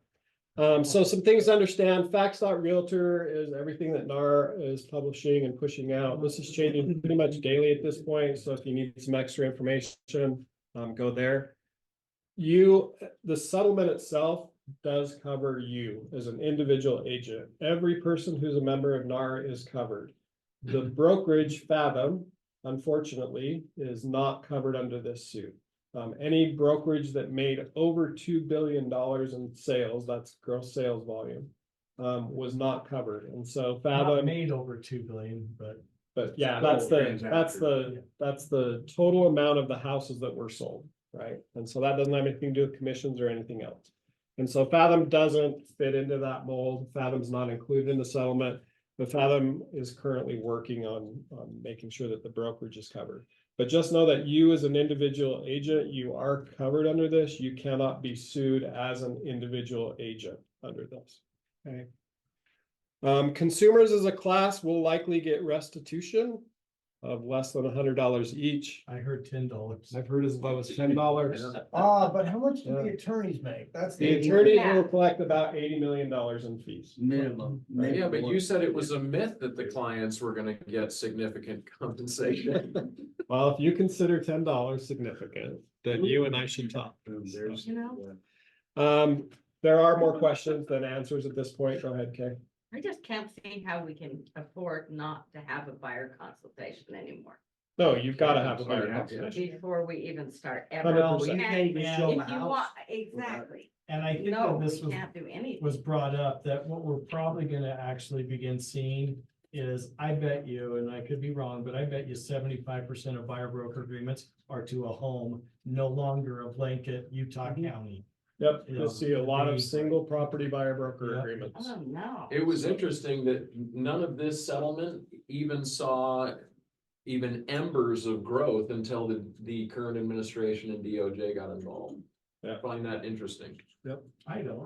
So some things to understand, Facts.Realtor is everything that NAR is publishing and pushing out. This is changing pretty much daily at this point, so if you need some extra information, go there. The settlement itself does cover you as an individual agent. Every person who's a member of NAR is covered. The brokerage Fathom, unfortunately, is not covered under this suit. Any brokerage that made over $2 billion in sales, that's gross sales volume, was not covered. And so Not Fathom, made over 2 billion, but yeah, Total that's the total amount of the houses that were sold, right? And so that doesn't have anything to do with commissions or anything else. And so Fathom doesn't fit into that mold. Fathom's not included in the settlement, but Fathom is currently working on making sure that the brokerage is covered. But just know that you as an individual agent, you are covered under this. You cannot be sued as an individual agent under this. Okay. Consumers as a class will likely get restitution of less than $100 each. I heard $10. I've heard as low as $10. But how much do Yeah. the attorneys make? That's The the. attorneys Yeah. will collect about $80 million in fees. Minimum. maybe Yeah, but more. you said it was a myth that the clients were gonna get significant compensation. Well, if you consider $10 significant, then you and I should talk. You know, There are more questions than answers at this point. Go ahead, Kay. I just can't see how we can afford not to have a buyer consultation anymore. No, you've got to have a buyer consultation. Before we even start ever. 100%. And You can't even show if them a you house want, exactly. And I think No, that this we was can't do anything. was brought up, that what we're probably gonna actually begin seeing is, I bet you, and I could be wrong, but I bet you 75% of buyer broker agreements are to a home, no longer a blanket Utah County. Yep, you'll see a lot of Yeah. single property buyer broker Yeah. agreements. Oh, no. It was interesting that none of this settlement even saw even embers of growth until the current administration and DOJ got involved. Yeah. I find that interesting. I don't.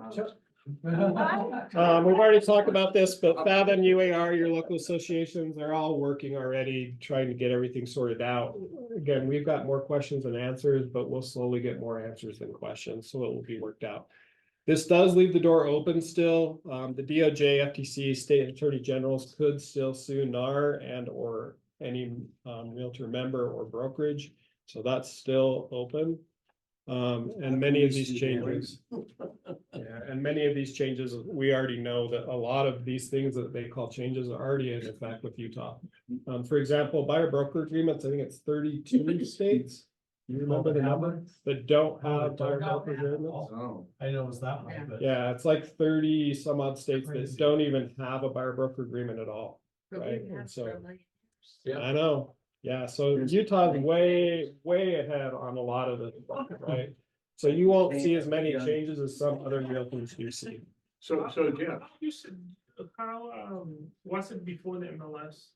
We've already talked about this, but Fathom, UAR, your local associations, they're all working already, trying to get everything sorted out. Again, we've got more questions than answers, but we'll slowly get more answers than questions, so it will be worked out. This does leave the door open still. The DOJ, FTC, state attorney generals could still sue NAR and or any realtor member or brokerage. So that's still open. And many of these changes. Yeah, and many of these changes, we already know that a lot of these things that they call changes are already in effect with Utah. For example, buyer broker agreements, I think it's 32 states. You remember the number that don't have buyer broker agreements? Oh. I know it's that way, but. Yeah, it's like 30 some odd states that Crazy. don't even have a buyer broker agreement at all. But Right, we've and had so- for like- Yeah. I know, yeah, so Utah's way ahead on a lot of this, right? So you won't see as many changes as some other realtors do see. So Jeff. You said, how, was it before the MLS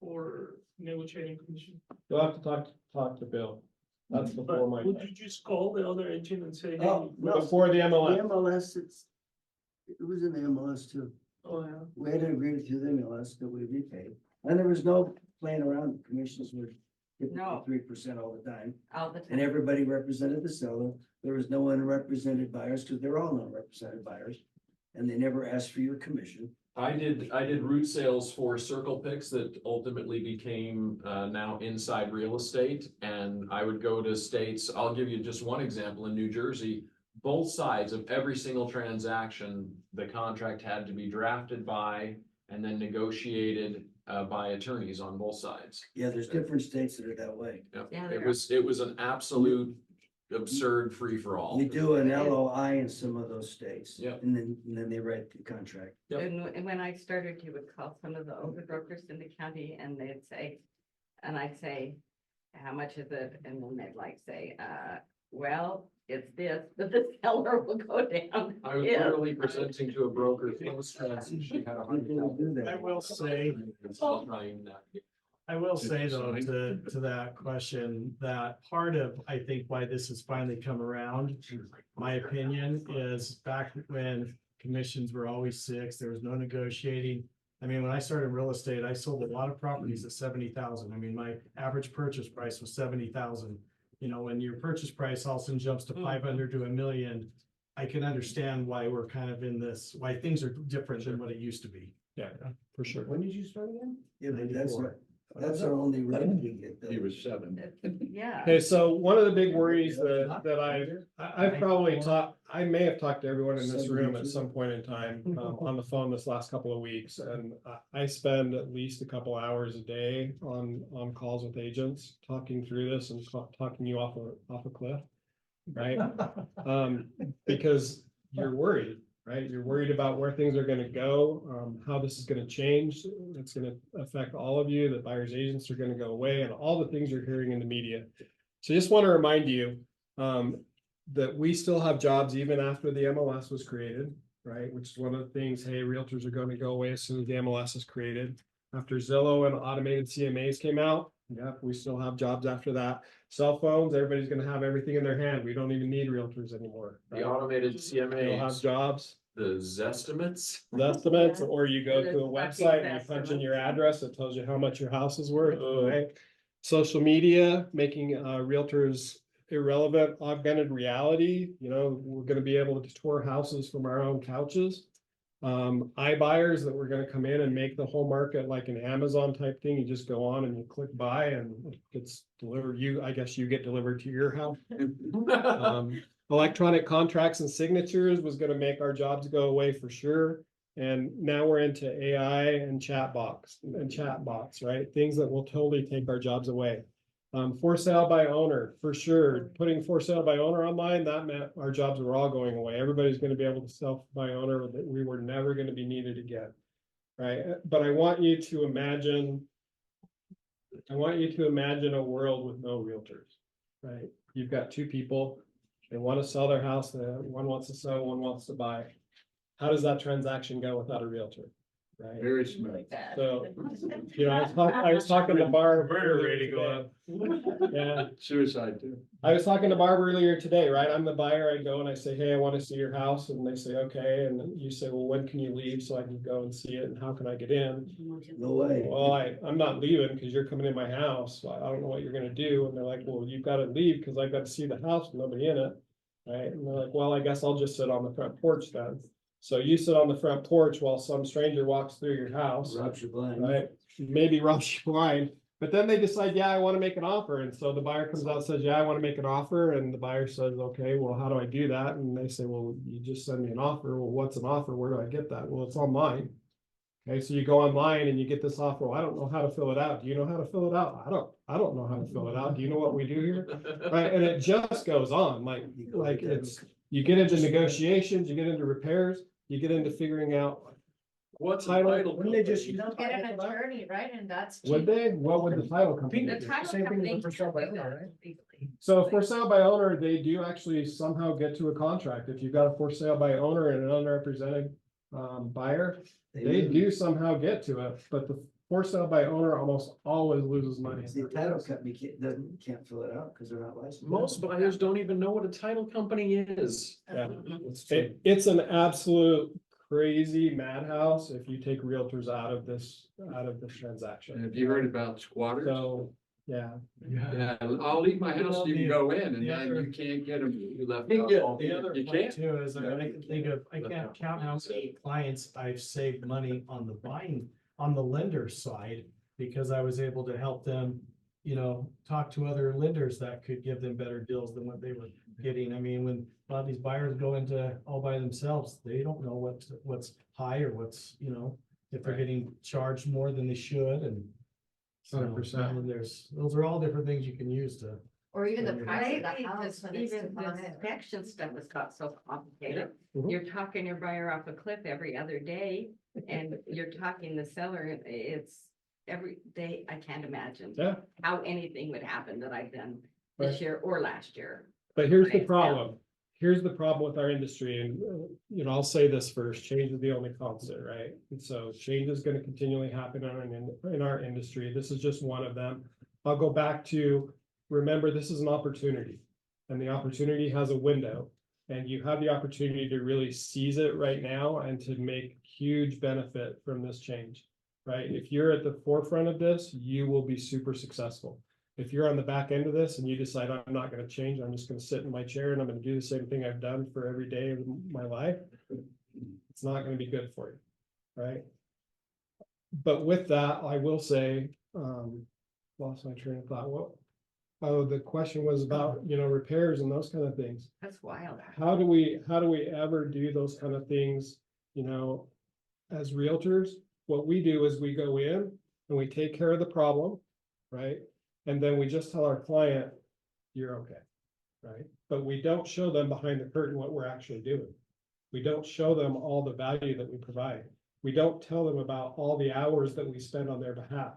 for negotiating commission? You'll have to talk to Bill. That's But before my, would you just call the other agent and say, hey, Oh, no. before the The MLS. MLS, it was in the MLS too. oh, yeah. We had an agreement through the MLS that we'd be paid. And there was no playing around. Commissions were No. 3% all the time. all the And time? everybody represented the seller. There was no unrepresented buyers because they're all non-represented buyers. And they never asked for your commission. I did root sales for Circle Picks that ultimately became now Inside Real Estate. And I would go to states, I'll give you just one example. In New Jersey, both sides of every single transaction, the contract had to be drafted by and then negotiated by attorneys on both sides. Yeah, there's different states that are that way. Yep. Yeah, It there was an absolute absurd free for all. You do an LOI in some of those states. Yeah. And then they write the contract. Yep. And when I started, you would call some of the older brokers in the county and they'd say, and I'd say, how much is it? And then they'd like say, well, it's this, but the seller will go down. I was this. literally presenting to a broker. She had I will say, I will say though, to that question, that part of, I think, why this has finally come around, my opinion is back when commissions were always 6, there was no negotiating. I mean, when I started real estate, I sold a lot of properties at 70,000. I mean, my average purchase price was 70,000. You know, when your purchase price all of a sudden jumps to 500 to $1 million, I can understand why we're kind of in this, why things are different than what it used to be. Yeah, for sure. When did you start again? Yeah, but that's our only revenue get. He was 7. Yeah. Okay, so one of the big worries that I've probably talked, I may have talked to everyone in this room at some point in time on the phone this last couple of weeks, and I spend at least a couple hours a day on calls with agents, talking through this and talking you off a cliff, right? Because you're worried, right? You're worried about where things are gonna go, how this is gonna change. It's gonna affect all of you, that buyers agents are gonna go away, and all the things you're hearing in the media. So just want to remind you that we still have jobs even after the MLS was created, right? Which is one of the things, hey, realtors are going to go away as soon as the MLS is created. After Zillow and automated CMAs came out, yeah, we still have jobs after that. Cell phones, everybody's gonna have everything in their hand. We don't even need realtors anymore. The right? automated You'll have CMAs, jobs, the Zestimates. estimates, or you go The to a fucking website and you punch in estimates. your address, it tells you how much your house is worth, right? Social media, making realtors irrelevant, augmented reality, you know, we're gonna be able to tour houses from our own couches. iBuyers that we're gonna come in and make the whole market like an Amazon type thing. You just go on and you click buy and it gets delivered. I guess you get delivered to your house. Electronic contracts and signatures was gonna make our jobs go away for sure. And now we're into AI and chatbots, right? Things that will totally take our jobs away. For sale by owner, for sure. Putting for sale by owner online, that meant our jobs were all going away. Everybody's gonna be able to sell by owner that we were never gonna be needed again. Right? But I want you to imagine a world with no realtors, right? You've got two people, they want to sell their house, one wants to sell, one wants to buy. How does that transaction go without a realtor? Right? Very smooth. So, you know, I was talking to Barb. Murder rate to go up. Yeah, Suicide too. I was talking to Barb earlier today, right? I'm the buyer. I go and I say, hey, I want to see your house. And they say, okay. And then you say, well, when can you leave so I can go and see it? And how can I get in? No way. Well, I'm not leaving because you're coming in my house. So I don't know what you're gonna do. And they're like, well, you've got to leave because I've got to see the house with nobody in it. Right? And they're like, well, I guess I'll just sit on the front porch then. So you sit on the front porch while some stranger walks through your house, Robs you blind. right? Maybe robs you blind, but then they decide, yeah, I want to make an offer. And so the buyer comes out and says, yeah, I want to make an offer. And the buyer says, okay, well, how do I do that? And they say, well, you just send me an offer. Well, what's an offer? Where do I get that? Well, it's online. Okay, so you go online and you get this offer. Well, I don't know how to fill it out. Do you know how to fill it out? I don't know how to fill it out. Do you know what we do here? Right, and it just goes on, like it's, you get into negotiations, you get into repairs, you get into figuring out. What's the Title? title? Wouldn't they just You use? don't get an attorney, right? And that's. Would they? What would the title company The do? title Same thing with company the for sale by can do owner, that right? legally. So for sale by owner, they do actually somehow get to a contract. If you've got a for sale by owner and an unrepresented buyer, they do somehow get to it, but the for sale by owner almost always loses money. The title company can't fill it out because they're not licensed. Most buyers don't even know what a title company is. Yeah. It's an absolute crazy madhouse if you take realtors out of this transaction. Have you heard about squatters? So, yeah. Yeah, I'll leave my house, you can go in and then you can't get them. You left You out get- all- The other You point can't? too is, I mean, I can think of, I can't count how many clients I've saved money on the buying, on the lender side. Because I was able to help them, you know, talk to other lenders that could give them better deals than what they were getting. I mean, when a lot of these buyers go into all by themselves, they don't know what's high or what's, you know. if they're getting charged more than they should and. So, 100%. those are all different things you can use to. Or even the Maybe price of the Lately, house. just when it's even the on it. inspection stuff has got so complicated. Mhm. You're talking your buyer off a cliff every other day, and you're talking the seller, it's every day, I can't imagine. Yeah. How anything would happen that I've done Right. this year or last year. But here's the Right, yeah. problem. Here's the problem with our industry, and I'll say this first, change is the only constant, right? And so change is gonna continually happen in our industry. This is just one of them. I'll go back to, remember, this is an opportunity. And the opportunity has a window, and you have the opportunity to really seize it right now and to make huge benefit from this change, right? If you're at the forefront of this, you will be super successful. If you're on the back end of this and you decide I'm not going to change, I'm just going to sit in my chair and I'm going to do the same thing I've done for every day of my life, it's not going to be good for you, right? But with that, I will say, lost my train of thought. Oh, the question was about, repairs and those kind of things. That's wild. How do we ever do those kind of things, as realtors? What we do is we go in and we take care of the problem, right? And then we just tell our client, you're okay, right? But we don't show them behind the curtain what we're actually doing. We don't show them all the value that we provide. We don't tell them about all the hours that we spend on their behalf.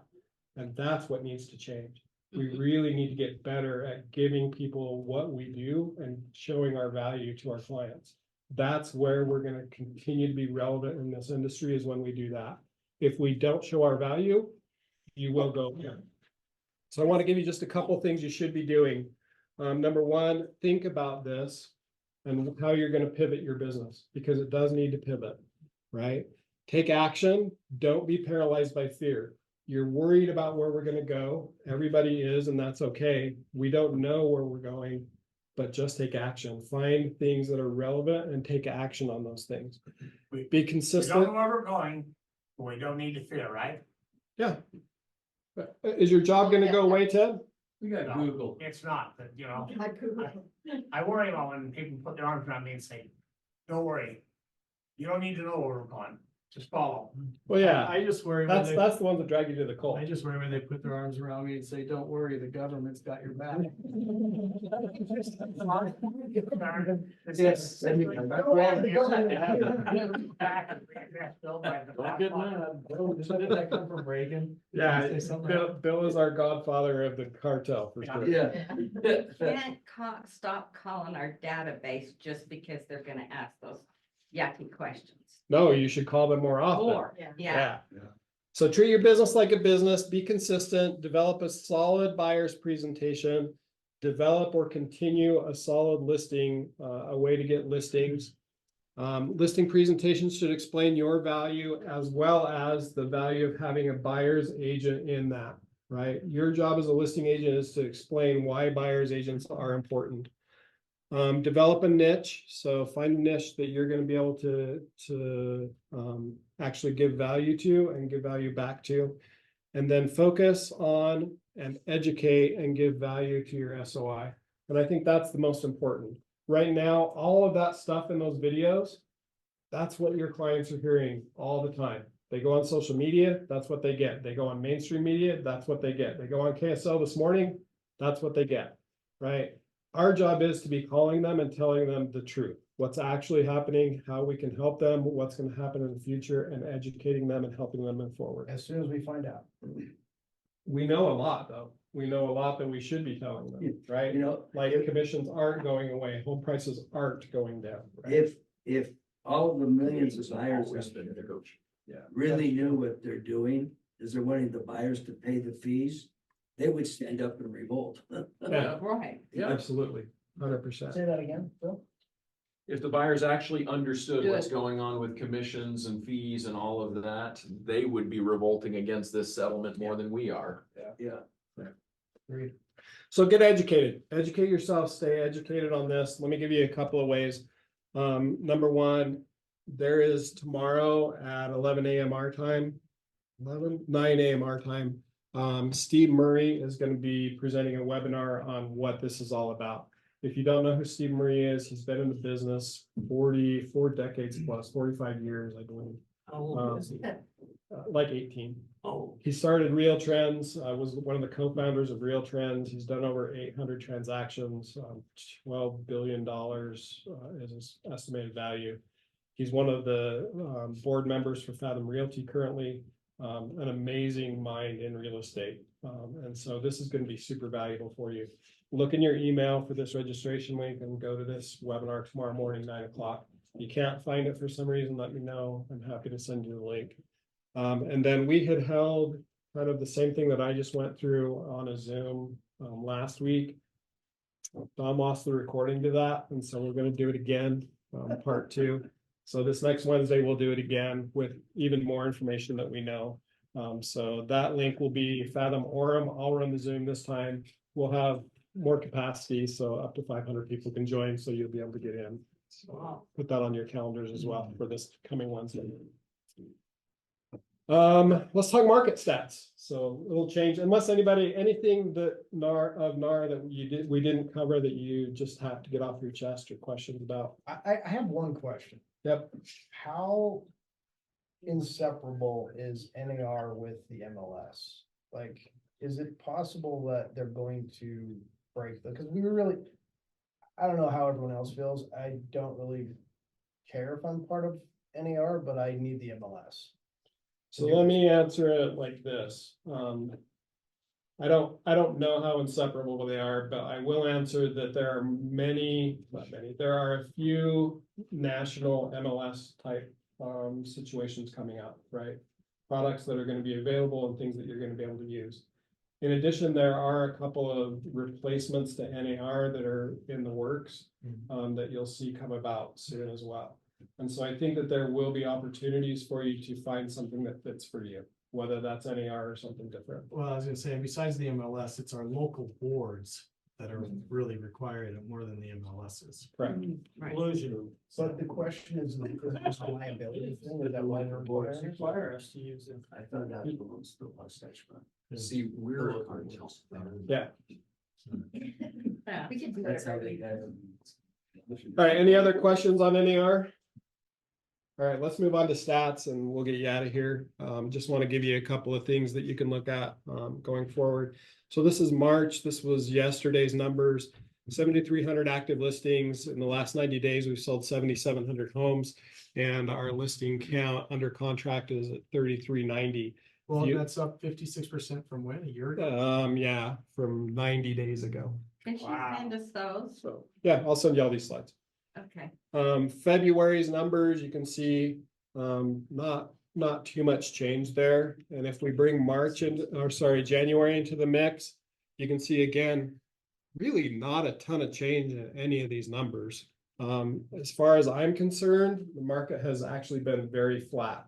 And that's what needs to change. We really need to get better at giving people what we do and showing our value to our clients. That's where we're going to continue to be relevant in this industry, is when we do that. If we don't show our value, you will go. So I want to give you just a couple things you should be doing. Number one, think about this and how you're going to pivot your business, because it does need to pivot, right? Take action. Don't be paralyzed by fear. You're worried about where we're going to go. Everybody is, and that's okay. We don't know where we're going, but just take action. Find things that are relevant and take action on those things. Be consistent. We don't know where we're going, but we don't need to fear, right? Yeah. Is your job going to go away, Ted? We got Google. It's not, but I worry about when people put their arms around me and say, don't worry. You don't need to know where we're going. Just follow. Well, yeah, I just worry. when that's they- the ones that drag you to the cold. I just worry when they put their arms around me and say, don't worry, the government's got your back. Yes. Don't get mad. Did that come from Reagan? Yeah, Did he say something? Bill is our godfather of the cartel for sure. Yeah. Can't stop calling our database just because they're gonna ask those yucky questions. No, you should call them more often. More, yeah. So treat your business like a business, be consistent, develop a solid buyer's presentation, develop or continue a solid listing, a way to get listings. Listing presentations should explain your value as well as the value of having a buyer's agent in that, right? Your job as a listing agent is to explain why buyer's agents are important. Develop a niche. So find a niche that you're going to be able to actually give value to and give value back to. And then focus on and educate and give value to your SOI. And I think that's the most important. Right now, all of that stuff in those videos, that's what your clients are hearing all the time. They go on social media, that's what they get. They go on mainstream media, that's what they get. They go on KSL this morning, that's what they get, right? Our job is to be calling them and telling them the truth, what's actually happening, how we can help them, what's going to happen in the future, and educating them and helping them move forward. As soon as we find out. We know a lot, though. We know a lot that we should be telling them, right? Like commissions aren't going away, home prices aren't going down. Right? If all of the millions of buyers out there really knew what they're doing, is they're wanting the buyers to pay the fees, they would stand up and revolt. Yeah. Right. Yeah. Absolutely, 100%. Say that again, Phil? If the buyers actually understood what's Good. going on with commissions and fees and all of that, they would be revolting against this settlement more than we are. Yeah. Agreed. So get educated, educate yourself, stay educated on this. Let me give you a couple of ways. Number one, there is tomorrow at 11 a.m. our time, 9 a.m. our time. Steve Murray is going to be presenting a webinar on what this is all about. If you don't know who Steve Murray is, he's been in the business 44 decades plus, 45 years, I believe. How old is he? like 18. Oh. He started Real Trends, was one of the co-founders of Real Trends. He's done over 800 transactions, $12 billion is his estimated value. He's one of the board members for Fathom Realty currently, an amazing mind in real estate. And so this is going to be super valuable for you. Look in your email for this registration link and go to this webinar tomorrow morning, 9 o'clock. If you can't find it for some reason, let me know. I'm happy to send you the link. And then we had held kind of the same thing that I just went through on a Zoom last week. Don lost the recording to that, and so we're going to do it again, part 2. So this next Wednesday, we'll do it again with even more information that we know. So that link will be Fathom Orem. I'll run the Zoom this time. We'll have more capacity, so up to 500 people can join, so you'll be able to get in. So put that on your calendars as well for this coming Wednesday. Let's talk market stats. So it'll change unless anything that NAR that we didn't cover that you just have to get off your chest or questions about. I have one question. Yep. How inseparable is NAR with the MLS? Like, is it possible that they're going to break because I don't know how everyone else feels. I don't really care if I'm part of NAR, but I need the MLS. So let me answer it like this. I don't know how inseparable they are, but I will answer that there are there are a few national MLS type situations coming out, right? Products that are going to be available and things that you're going to be able to use. In addition, there are a couple of replacements to NAR that are in the works that you'll see come about soon as well. And so I think that there will be opportunities for you to find something that fits for you, whether that's NAR or something different. Well, I was gonna say, besides the MLS, it's our local boards that are really required more than the MLSs. Correct. But the question is this a liability thing, is that why they're require us to use it? I found out the ones still lost that spot. See, we're. Yeah. We can do That's it. how they got it. All right, any other questions on NAR? All right, let's move on to stats and we'll get you out of here. Just want to give you a couple of things that you can look at going forward. So this is March. This was yesterday's numbers. 7,300 active listings. In the last 90 days, we've sold 7,700 homes, and our listing count under contract is at 3,390. Well, that's up 56% from when, a year ago? Yeah, from 90 days ago. Can she send us those? So yeah, I'll send you all these slides. Okay. February's numbers, you can see not too much change there. And if we bring January into the mix, you can see again, really not a ton of change in any of these numbers. As far as I'm concerned, the market has actually been very flat,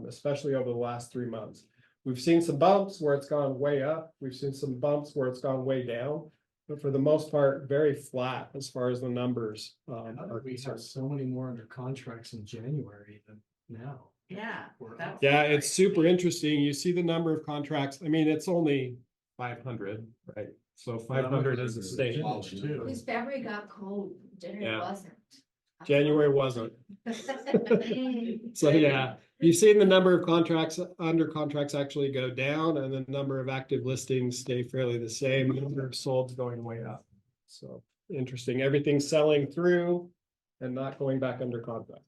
especially over the last 3 months. We've seen some bumps where it's gone way up. We've seen some bumps where it's gone way down. But for the most part, very flat as far as the numbers are We have concerned. so many more under contracts in January than now. Yeah. that's Yeah, great. it's super interesting. You see the number of contracts. I mean, it's only 500, right? So 500 is the state. Because February got cold, January Yeah. wasn't. January wasn't. So yeah, you've seen the number of contracts under contracts actually go down, and the number of active listings stay fairly the same. The number of solds going way up. So interesting. Everything's selling through and not going back under contract.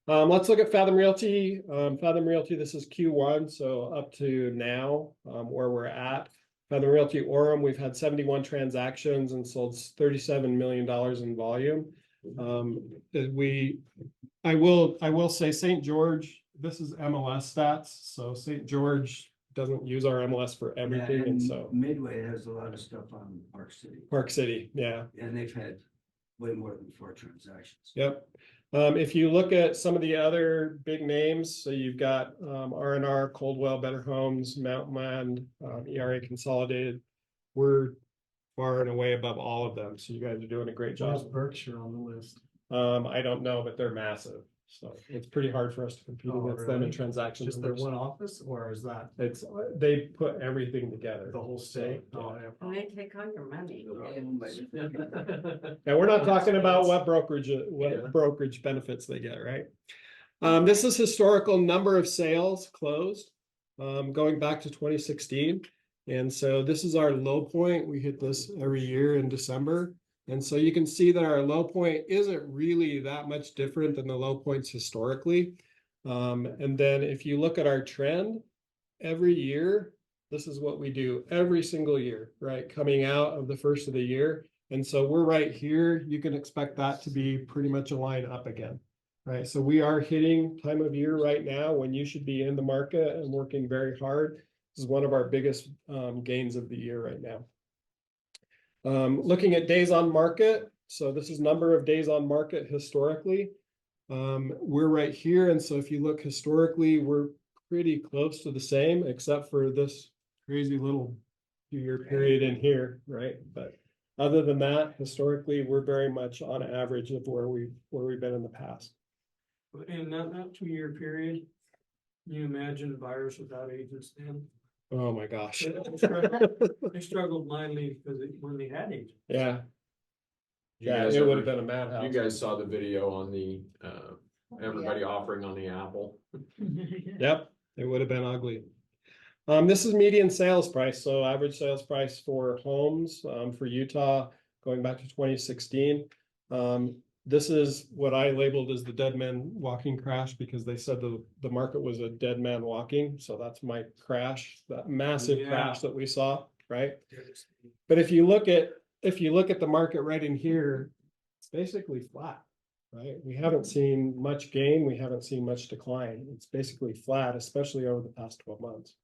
Let's look at Fathom Realty. Fathom Realty, this is Q1, so up to now where we're at. Fathom Realty Orem, we've had 71 transactions and sold $37 million in volume. I will say St. George, this is MLS stats. So St. George doesn't use our MLS for everything. Yeah, and so Midway has a lot of stuff on Park City. Yeah. And they've had way more than 4 transactions. Yep. If you look at some of the other big names, so you've got R&R, Coldwell, Better Homes, Mountain Land, ERA Consolidated, we're far and away above all of them. So you guys are doing a great Where's job. Berkshire on the list? I don't know, but they're massive. So it's pretty hard for us to compete against them in transactions. Just their one office, or is that They put everything together. the whole state? Oh, yeah. And they take all your money. Yeah, we're not talking about what brokerage benefits they get, right? This is historical number of sales closed, going back to 2016. And so this is our low point. We hit this every year in December. And so you can see that our low point isn't really that much different than the low points historically. And then if you look at our trend every year, this is what we do every single year, right? Coming out of the first of the year. And so we're right here. You can expect that to be pretty much a line up again, right? So we are hitting time of year right now when you should be in the market and working very hard. This is one of our biggest gains of the year right now. Looking at days on market. So this is number of days on market historically. We're right here. And so if you look historically, we're pretty close to the same, except for this crazy little 2-year period in here, right? But other than that, historically, we're very much on average of where we've been in the past. In that 2-year period, can you imagine buyers without agents then? Oh my gosh. They struggled mightily because when they had agents. Yeah. You Yeah, guys it would ever- have been a madhouse. You guys saw the video on the, everybody offering on the Apple. Yep, it would have been ugly. This is median sales price, so average sales price for homes for Utah going back to 2016. This is what I labeled as the dead man walking crash because they said the market was a dead man walking. So that's my crash, that massive crash that we saw, right? But if you look at the market right in here, it's basically flat, right? We haven't seen much gain. We haven't seen much decline. It's basically flat, especially over the past 12 months.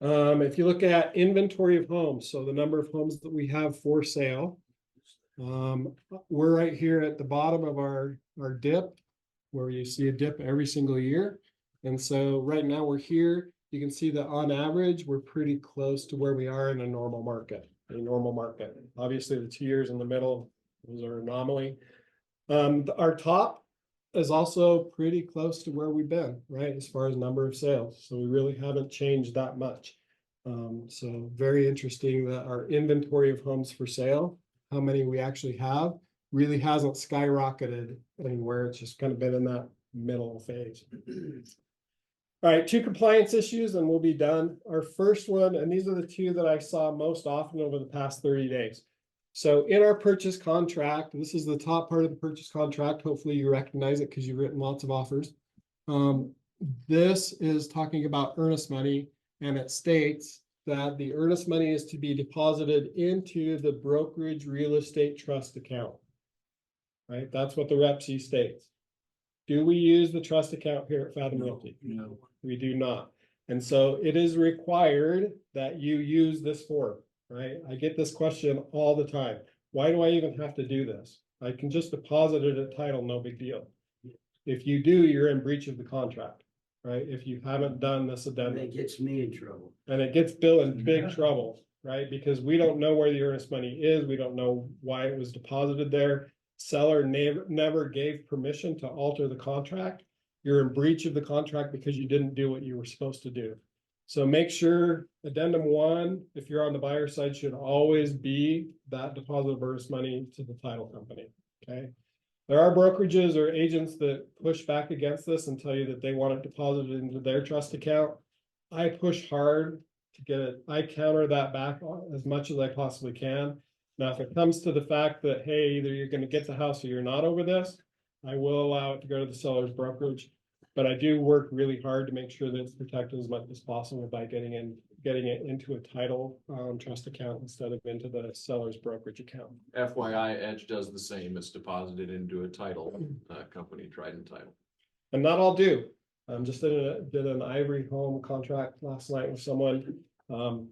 If you look at inventory of homes, so the number of homes that we have for sale, we're right here at the bottom of our dip, where you see a dip every single year. And so right now we're here. You can see that on average, we're pretty close to where we are in a normal market. Obviously, the 2 years in the middle, those are anomaly. Our top is also pretty close to where we've been, right? As far as number of sales. So we really haven't changed that much. So very interesting that our inventory of homes for sale, how many we actually have, really hasn't skyrocketed anywhere. It's just kind of been in that middle phase. All right, 2 compliance issues and we'll be done. Our first one, and these are the 2 that I saw most often over the past 30 days. So in our purchase contract, this is the top part of the purchase contract. Hopefully you recognize it because you've written lots of offers. This is talking about earnest money, and it states that the earnest money is to be deposited into the brokerage real estate trust account. Right? That's what the Rep C states. Do we use the trust account here at Fathom Realty? No, we do not. And so it is required that you use this form, right? I get this question all the time. Why do I even have to do this? I can just deposit it at title, no big deal. If you do, you're in breach of the contract, right? If you haven't done this addendum. That gets me in trouble. And it gets Bill in big trouble, right? Because we don't know where the earnest money is. We don't know why it was deposited there. Seller never gave permission to alter the contract. You're in breach of the contract because you didn't do what you were supposed to do. So make sure addendum 1, if you're on the buyer side, should always be that deposit of earnest money to the title company, okay? There are brokerages or agents that push back against this and tell you that they want it deposited into their trust account. I push hard to get it. I counter that back as much as I possibly can. Now, if it comes to the fact that, hey, either you're going to get the house or you're not over this, I will allow it to go to the seller's brokerage. But I do work really hard to make sure that it's protected as much as possible by getting it into a title trust account instead of into the seller's brokerage account. FYI, Edge does the same. It's deposited into a title company, Trident Title. And not all do. Just did an Ivory home contract last night with someone.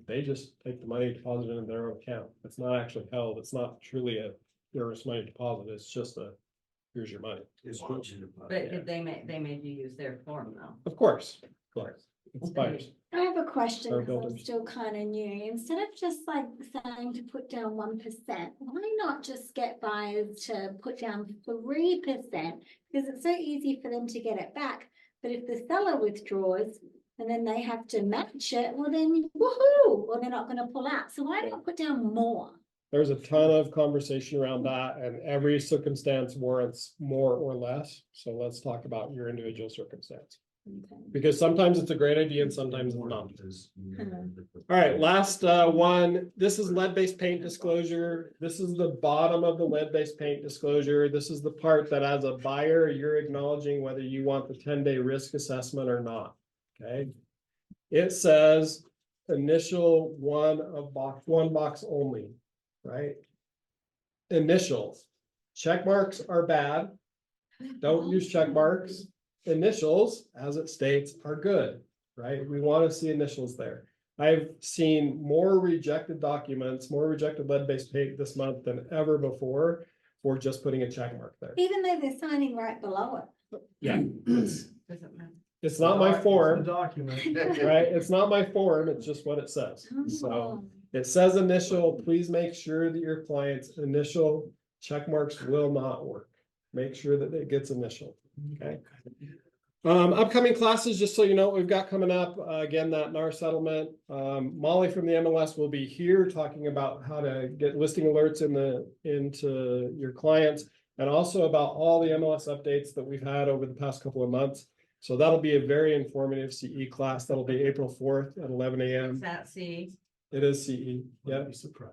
They just take the money, deposit it in their own account. It's not actually held. It's not truly a earnest money deposit. It's just a, here's your money. But they made you use their form though. Of course, it's buyers. I have a question Or because I'm builders. still kind of new. Instead of just like saying to put down 1%, why not just get buyers to put down 3%? Because it's so easy for them to get it back. But if the seller withdraws and then they have to match it, well then woohoo, well they're not going to pull out. So why not put down more? There's a ton of conversation around that, and every circumstance warrants more or less. So let's talk about your individual circumstance. Because sometimes it's a great idea and sometimes it's not. All right, last one. This is lead-based paint disclosure. This is the bottom of the lead-based paint disclosure. This is the part that as a buyer, you're acknowledging whether you want the 10-day risk assessment or not. Okay. It says initial one box only, right? Initials. Check marks are bad. Don't use check marks. Initials, as it states, are good, right? We want to see initials there. I've seen more rejected documents, more rejected lead-based paint this month than ever before for just putting a check mark there. Even though they're signing right below it. Yeah. Doesn't matter. It's not my form, Document. right? It's not my form, it's just what it says. So it says initial, please make sure that your client's initial check marks will not work. Make sure that it gets initial, okay? Upcoming classes, just so you know what we've got coming up, again, that NAR settlement. Molly from the MLS will be here talking about how to get listing alerts into your clients, and also about all the MLS updates that we've had over the past couple of months. So that'll be a very informative CE class. That'll be April 4th at 11 a.m. Is that C? It is CE, yeah.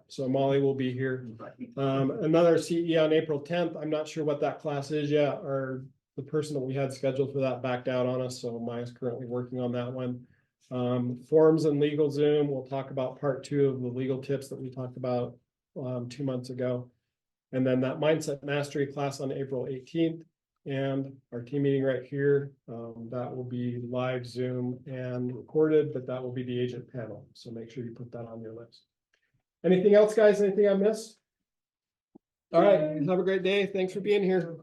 So Molly will be here. Another CE on April 10th. I'm not sure what that class is yet, or the person that we had scheduled for that backed out on us. So Maya's currently working on that one. Forms and legal Zoom. We'll talk about part 2 of the legal tips that we talked about 2 months ago. And then that mindset mastery class on April 18th. And our team meeting right here, that will be live Zoom and recorded, but that will be the agent panel. So make sure you put that on your list. Anything else, guys? Anything I missed? All right, have a great day. Thanks for being here.